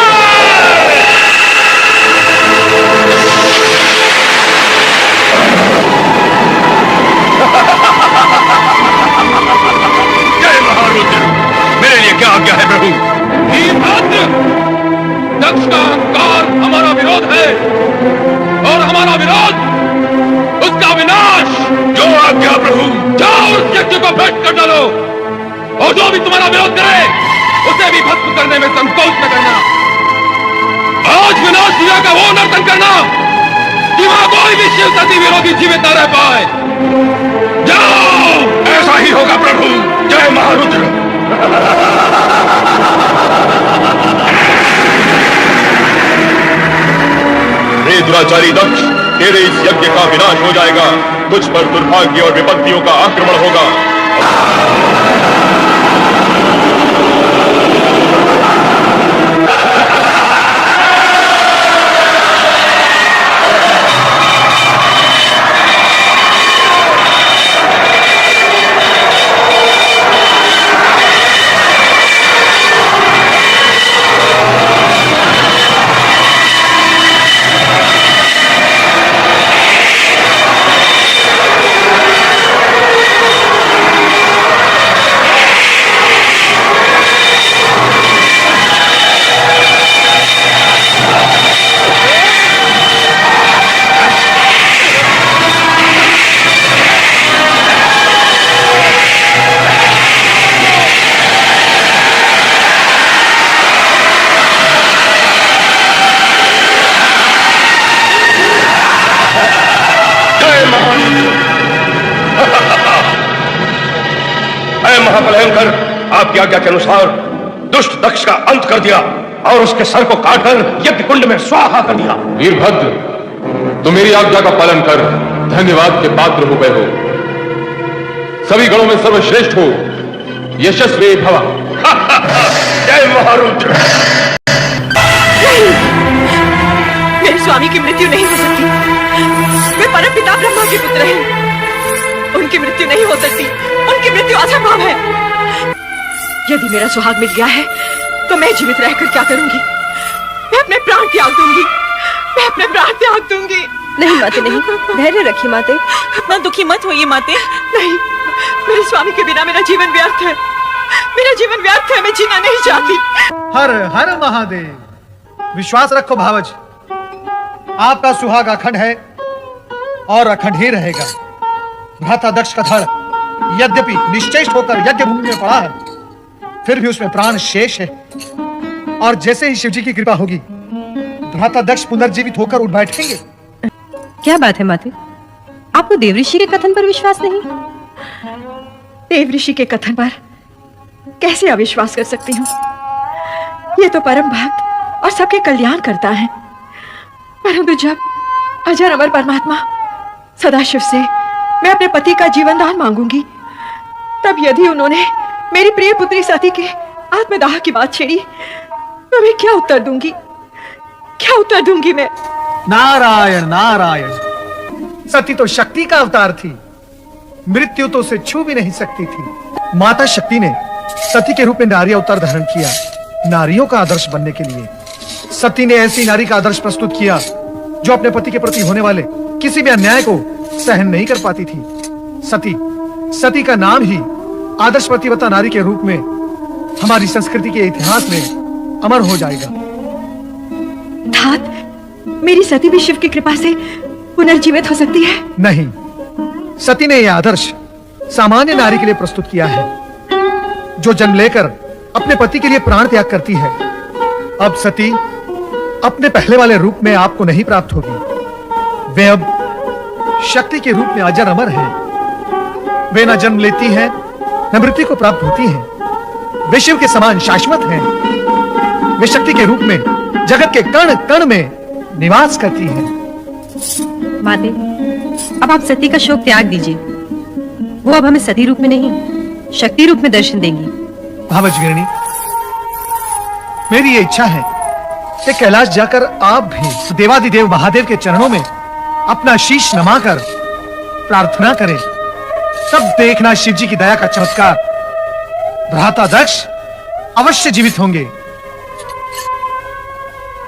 जय महारुद्र, मेरे लिए क्या आज्ञा है प्रभु? दक्ष का अहंकार हमारा विरोध है, और हमारा विरोध उसका विनाश। जो आज्ञा प्रभु। जाओ उस यज्ञ को भ्रष्ट कर डालो, और जो भी तुम्हारा विरोध करे उसे भी भस्म करने में संकोच न करना। आज विनाश क्रिया का वो नर्तन करना कि वहां कोई भी शिव सती विरोधी जीवित न रह पाए। जाओ। ऐसा ही होगा प्रभु। जय महारुद्र। रे दुराचारी दक्ष, तेरे इस यज्ञ का विनाश हो जाएगा। तुझ पर दुर्भाग्य और विपत्तियों का आक्रमण होगा। मैं महाभयंकर आपकी आज्ञा के अनुसार दुष्ट दक्ष का अंत कर दिया और उसके सर को काटकर यज्ञ कुंड में स्वाहा कर दिया। वीरभद्र, तुम मेरी आज्ञा का पालन कर धन्यवाद के पात्र हो गए हो। सभी गणों में सर्वश्रेष्ठ हो, यशस्वी भव। जय महारुद्र। मेरे स्वामी की मृत्यु नहीं हो सकती। वे परम पिता ब्रह्मा के पुत्र हैं। उनकी मृत्यु नहीं हो सकती। उनकी मृत्यु असंभव है। यदि मेरा सुहाग मिल गया है तो मैं जीवित रहकर क्या करूंगी? मैं अपने प्राण त्याग दूंगी। मैं अपने प्राण त्याग दूंगी। नहीं माते, नहीं, धैर्य रखिए माते। इतना दुखी मत होइए माते। नहीं, मेरे स्वामी के बिना मेरा जीवन व्यर्थ है। मेरा जीवन व्यर्थ है। मैं जीना नहीं चाहती। हर हर महादेव। विश्वास रखो भावज, आपका सुहाग अखंड है और अखंड ही रहेगा। भ्राता दक्ष का धड़ यद्यपि निश्चेष्ट होकर यज्ञ भूमि में पड़ा है, फिर भी उसमें प्राण शेष है। और जैसे ही शिवजी की कृपा होगी, भ्राता दक्ष पुनर्जीवित होकर उठ बैठेंगे। क्या बात है माते, आपको देव ऋषि के कथन पर विश्वास नहीं? देव ऋषि के कथन पर कैसे अविश्वास कर सकती हूँ? ये तो परम भक्त और सबके कल्याण करता है। परंतु जब अजर अमर परमात्मा सदाशिव से मैं अपने पति का जीवन दान मांगूंगी, तब यदि उन्होंने मेरी प्रिय पुत्री सती के आत्मदाह की बात छेड़ी, तो मैं क्या उत्तर दूंगी? क्या उत्तर दूंगी मैं? नारायण नारायण। सती तो शक्ति का अवतार थी। मृत्यु तो उसे छू भी नहीं सकती थी। माता शक्ति ने सती के रूप में नारी अवतार धारण किया, नारियों का आदर्श बनने के लिए। सती ने ऐसी नारी का आदर्श प्रस्तुत किया जो अपने पति के प्रति होने वाले किसी भी अन्याय को सहन नहीं कर पाती थी। सती का नाम ही आदर्श पतिव्रता नारी के रूप में हमारी संस्कृति के इतिहास में अमर हो जाएगा। तात, मेरी सती भी शिव की कृपा से पुनर्जीवित हो सकती है? नहीं, सती ने यह आदर्श सामान्य नारी के लिए प्रस्तुत किया है, जो जन्म लेकर अपने पति के लिए प्राण त्याग करती है। अब सती अपने पहले वाले रूप में आपको नहीं प्राप्त होगी। वे अब शक्ति के रूप में अजर अमर है। वे न जन्म लेती है न मृत्यु को प्राप्त होती है। वे शिव के समान शाश्वत हैं। वे शक्ति के रूप में जगत के कण कण में निवास करती हैं। माते, अब आप सती का शोक त्याग दीजिए। वो अब हमें सती रूप में नहीं, शक्ति रूप में दर्शन देंगी। भावज वीरणी, मेरी ये इच्छा है कि कैलाश जाकर आप भी देवादिदेव महादेव के चरणों में अपना शीश नमाकर प्रार्थना करें। तब देखना शिव जी की दया का चमत्कार। भ्राता दक्ष अवश्य जीवित होंगे।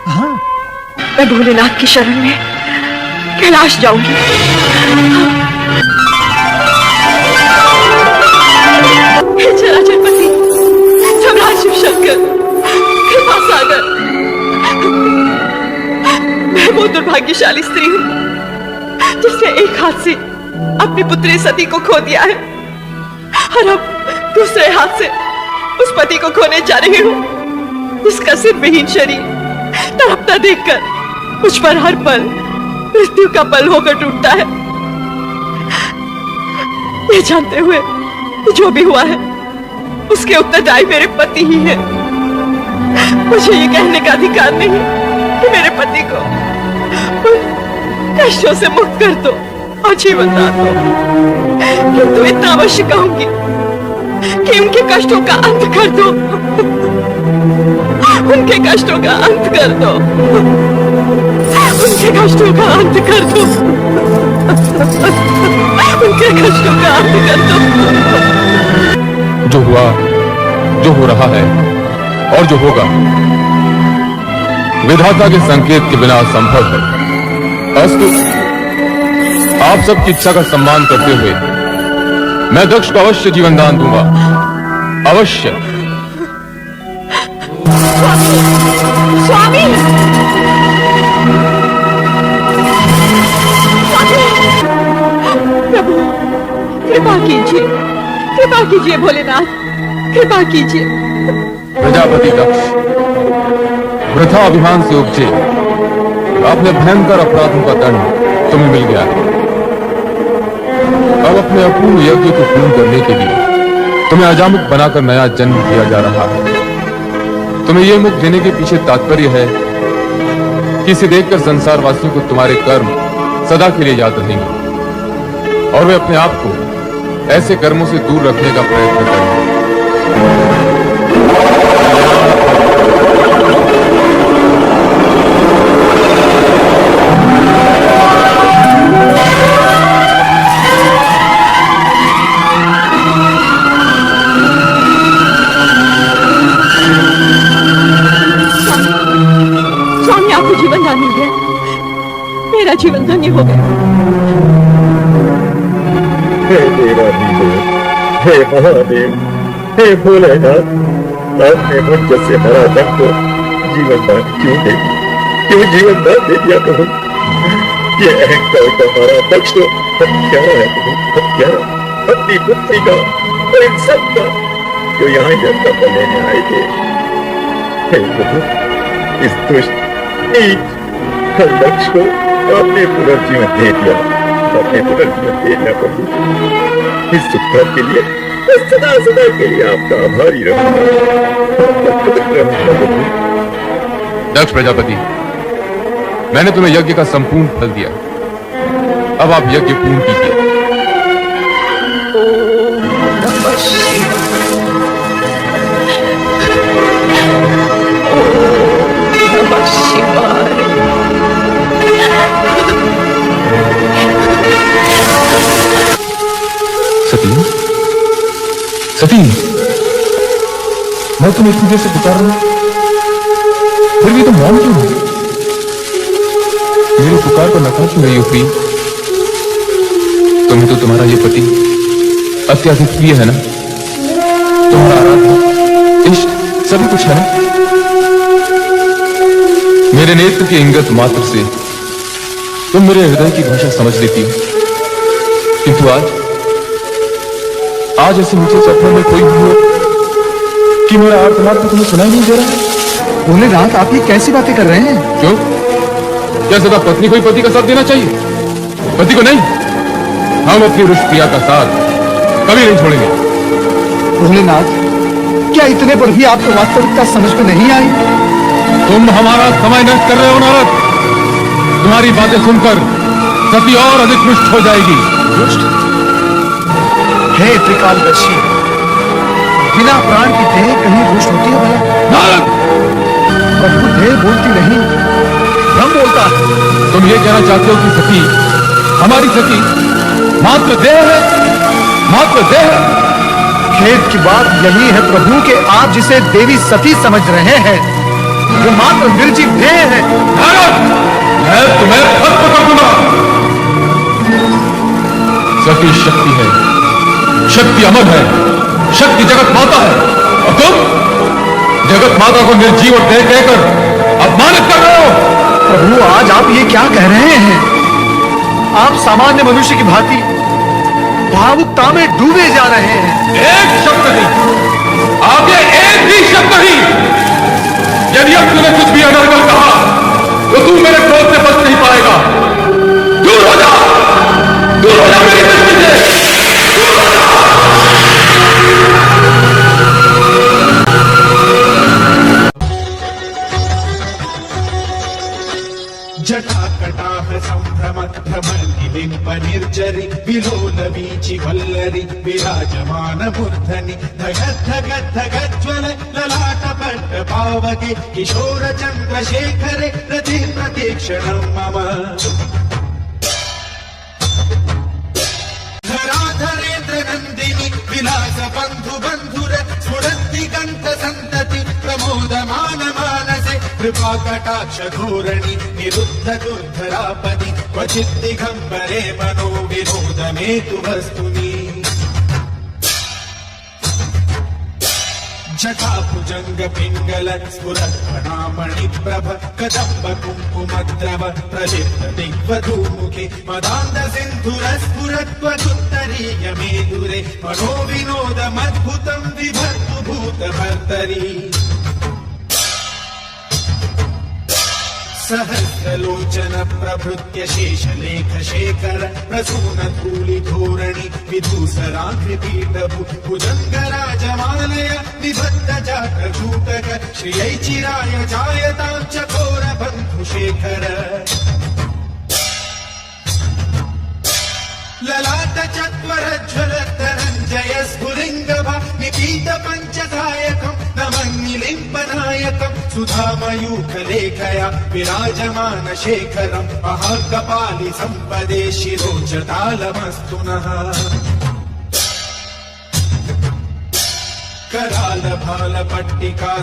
हाँ, मैं भोलेनाथ की शरण में कैलाश जाऊंगी। हे चराचरपति, सम्राट शिव शंकर, कृपा सागर, मैं वो दुर्भाग्यशाली स्त्री हूँ जिसने एक हाथ से अपनी पुत्री सती को खो दिया है और अब दूसरे हाथ से उस पति को खोने जा रही हूँ जिसका सिर विहीन शरीर तड़पता देखकर मुझ पर हर पल मृत्यु का पल होकर टूटता है। ये जानते हुए कि जो भी हुआ है उसके उत्तरदायी मेरे पति ही है। मुझे ये कहने का अधिकार नहीं कि मेरे पति को कष्टों से मुक्त कर दो और जीवन दान दो, किंतु इतना अवश्य कहूंगी कि उनके कष्टों का अंत कर दो। उनके कष्टों का अंत कर दो। उनके कष्टों का अंत कर दो। उनके कष्टों का अंत कर दो। जो हुआ, जो हो रहा है और जो होगा, विधाता के संकेत के बिना असंभव है। अस्तु, आप सबकी इच्छा का सम्मान करते हुए मैं दक्ष को अवश्य जीवन दान दूंगा, अवश्य। स्वामी, प्रभु कृपा कीजिए, कृपा कीजिए भोलेनाथ, कृपा कीजिए। प्रजापति दक्ष वृथा अभिमान से उपजे अपने भयंकर अपराधों का दंड तुम्हें मिल गया है। अब अपने अपूर्ण यज्ञ को पूर्ण करने के लिए तुम्हें अजामित बनाकर नया जन्म दिया जा रहा है। तुम्हें यह मुख देने के पीछे तात्पर्य है कि इसे देखकर संसार वासियों को तुम्हारे कर्म सदा के लिए याद रहेंगे और वे अपने आप को ऐसे कर्मों से दूर रखने का प्रयत्न करेंगे। स्वामी आपको जीवन दान मिल गया, मेरा जीवन धन्य हो गया। हे देवाधिदेव, हे महादेव, हे भोलेनाथ, आपने मुझ से हरा दम को जीवन दान क्यों दे दिया? क्यों जीवन दान दे दिया प्रभु? ये अहंकार का हमारा दक्ष तो हत्यारा है प्रभु, हत्यारा, अपनी पुत्री का और इन सब का जो यहाँ जन्म पर लेने आए थे। हे प्रभु, इस दुष्ट नीच दक्ष को आपने पुनर्जीवन दे दिया, आपने पुनर्जीवन दे दिया प्रभु। इस सुख के लिए मैं सदा सदा के लिए आपका आभारी रहूंगा। दक्ष प्रजापति, मैंने तुम्हें यज्ञ का संपूर्ण फल दिया, अब आप यज्ञ पूर्ण कीजिए। सती, सती, मैं तुम्हें इतनी देर से पुकार रहा हूं, फिर भी तुम मौन क्यों हो? मेरी पुकार को नकार क्यों रही हो प्रिय? तुम्हें तो तुम्हारा ये पति अत्याधिक प्रिय है ना? तुम्हारा आराध्य इष्ट सभी कुछ है ना? मेरे नेत्र के इंगत मात्र से तुम मेरे हृदय की भाषा समझ लेती हो, किंतु आज ऐसे मुझे सपनों में कोई हो कि मेरा आर्तनाद तो तुम्हें सुनाई नहीं दे रहा। भोलेनाथ, आप ये कैसी बातें कर रहे हैं? क्यों? क्या सदा पत्नी को ही पति का साथ देना चाहिए, पति को नहीं? हम अपनी रुष्ट प्रिया का साथ कभी नहीं छोड़ेंगे। भोलेनाथ, क्या इतने पर भी आपको वास्तविकता समझ में नहीं आई? तुम हमारा समय नष्ट कर रहे हो नारद। तुम्हारी बातें सुनकर सती और अधिक रुष्ट हो जाएगी। रुष्ट? हे त्रिकालदर्शी, बिना प्राण की देह कहीं रुष्ट होती है भला? नारद! प्रभु देह बोलती नहीं, ब्रह्म बोलता है। तुम ये कहना चाहते हो कि सती, हमारी सती मात्र देह है, मात्र देह है? खेद की बात यही है प्रभु कि आप जिसे देवी सती समझ रहे हैं वो मात्र निर्जीव देह है। मैं तुम्हें खत्म कर दूंगा। सती शक्ति है, शक्ति अमर है, शक्ति जगत माता है, और तुम जगत माता को निर्जीव और देह कहकर अपमानित कर रहे हो। प्रभु, आज आप ये क्या कह रहे हैं? आप सामान्य मनुष्य की भांति भावुकता में डूबे जा रहे हैं। एक शब्द नहीं, आगे एक भी शब्द नहीं। यदि अब तूने कुछ भी अनर्गल कहा तो तू मेरे क्रोध से बच नहीं पाएगा। दूर हो जा, दूर हो जा मेरी दृष्टि से। जटाकटाह संभ्रमद्भ्रमण्डिबिम्ब निर्जरि विलोल वीचि वल्लरि विराजमान मूर्धनि धगद्धगद्धगज्ज्वल ललाटपट्ट पावके किशोर चन्द्रशेखरे रति प्रतीक्षणं मम धराधरेन्द्र नन्दिनि विलास बन्धु बन्धुर स्फुरन्ति कण्ठ सन्तति प्रमोदमान मानसे कृपा कटाक्ष धोरणि निरुद्ध दुर्धरापदि क्वचित् दिगम्बरे मनो विनोदमेतु वस्तुनि जटाभुजंग पिंगल स्फुरत्फणामणि प्रभ कदम्ब कुङ्कुमद्रव प्रलिप्त दिग्वधूमुखे मदान्ध सिन्धुर स्फुरत्वदुत्तरीय मेदुरे मनो विनोदमद्भुतं विभर्तु भूतभर्तरि सहस्रलोचन प्रभृत्य शेषलेख शेखर प्रसून धूलि धोरणि विधूसराकृपीठ भुजङ्गराजमालय निबद्ध जाटूटक श्रियै चिराय जायतां चकोर बन्धुशेखर ललाट चत्वरज्वल धनञ्जय स्फुलिङ्गभा निपीत पञ्चधायकं नमन्निलिम्बनायकं सुधामयूखलेखया विराजमान शेखरं महाकपालि सम्पदे शिरोचतालमस्तु नः कराल भाल पट्टिका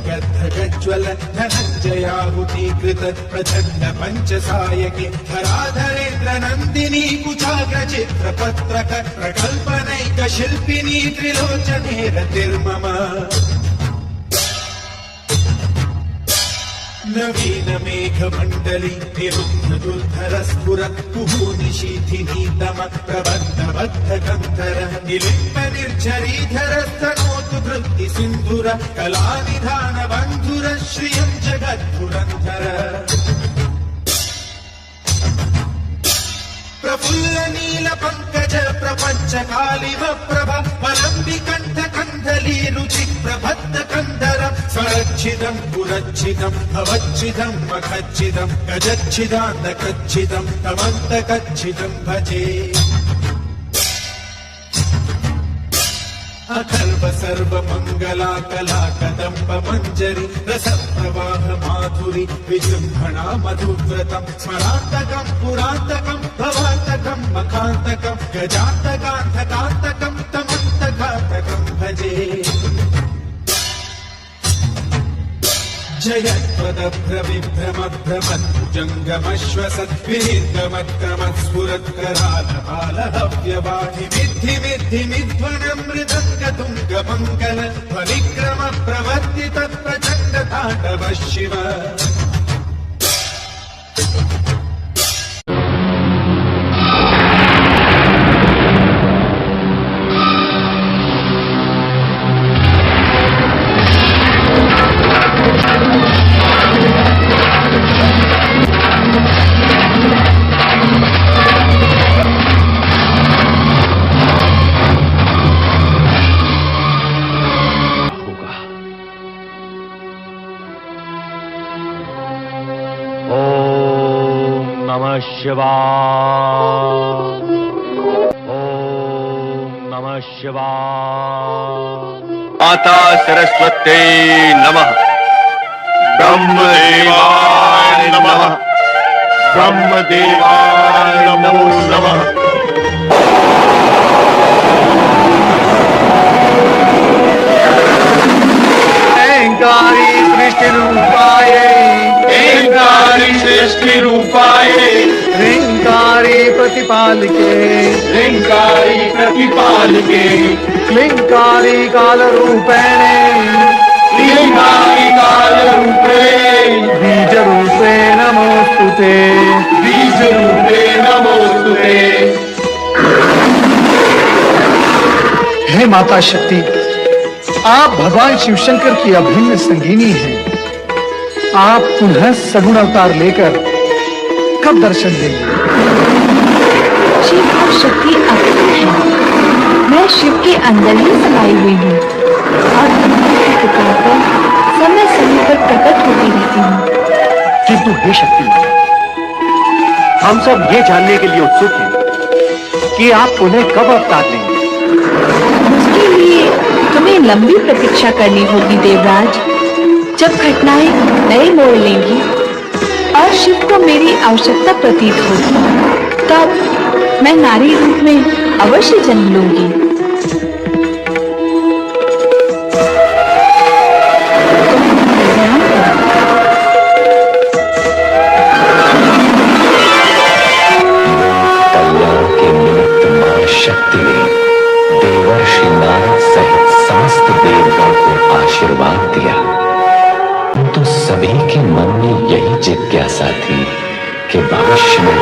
गज्ज्वल धनञ्जयाहुतीकृत प्रचण्ड पञ्चसायके धराधरेन्द्र नन्दिनी कुचाग्र चित्रपत्रक प्रकल्पनैक शिल्पिनी त्रिलोचने रतिर्मम नवीन मेघ मंडली निरुद्ध दुर्धर स्फुरत् कुहूनिशीथिनी दम प्रबद्ध बद्ध गन्धर निलिम्ब निर्झरीधर स्तनोतु वृत्ति सिन्धुर कलानिधान बन्धुर श्रियं जगद्धुरन्धर प्रफुल्ल नील पंकज प्रपंच कालिव प्रभ वलंबि कंठ कंदली रुचि प्रबद्ध कंदर स्वरच्छिदं पुरच्छिदं भवच्छिदं मखच्छिदं गजच्छिदान्तकच्छिदं तमन्तकच्छिदं भजे अथर्व सर्व मंगला कला कदम्ब मंजरी रस प्रवाह माधुरी विजृंभणा मधुव्रतम स्मरांतकं पुरांतकं भवांतकं मखांतकं गजांतकांतकांतकं तमंतकांतकं भजे जयत्वदभ्रविभ्रमभ्रमद्भुजङ्गमश्वसत् विनिर्गमत्कमत्स्फुरत्करालपालहव्यवाहि मिद्धि मिद्धि मिध्वनं मृदङ्गतुङ्गमङ्गल परिक्रम प्रवर्तित प्रचण्ड ताण्डव शिव शिवाय ओम नमः शिवाय। माता सरस्वती नमः। ब्रह्मदेवाय नमः। ब्रह्मदेवाय नमो नमः। ऐंकारी सृष्टि रूपाय ऐंकारी सृष्टि रूपाय ह्रींकारी प्रतिपालके ह्रींकारी प्रतिपालके क्लींकारी काल रूपेणे क्लींकारी काल रूपे बीज रूपे नमोस्तुते बीज रूपे नमोस्तुते। हे माता शक्ति, आप भगवान शिवशंकर की अभिन्न संगिनी हैं। आप पुनः सगुण अवतार लेकर कब दर्शन देंगे? शिव और शक्ति अखंड है। मैं शिव के अंदर ही समाई हुई हूँ और उनकी पुकार पर समय समय पर प्रकट होती रहती हूँ। किंतु हे शक्ति, हम सब ये जानने के लिए उत्सुक हैं कि आप पुनः कब अवतार लेंगे। उसके लिए तुम्हें लंबी प्रतीक्षा करनी होगी देवराज। जब घटनाएं नए मोड़ लेंगी और शिव को मेरी आवश्यकता प्रतीत होगी, तब मैं नारी रूप में अवश्य जन्म लूंगी। कल्याण के निमित्त मां शक्ति ने देवर्षि नारद सहित समस्त देवगण को आशीर्वाद दिया, तो सभी के मन में यही जिज्ञासा थी कि भविष्य में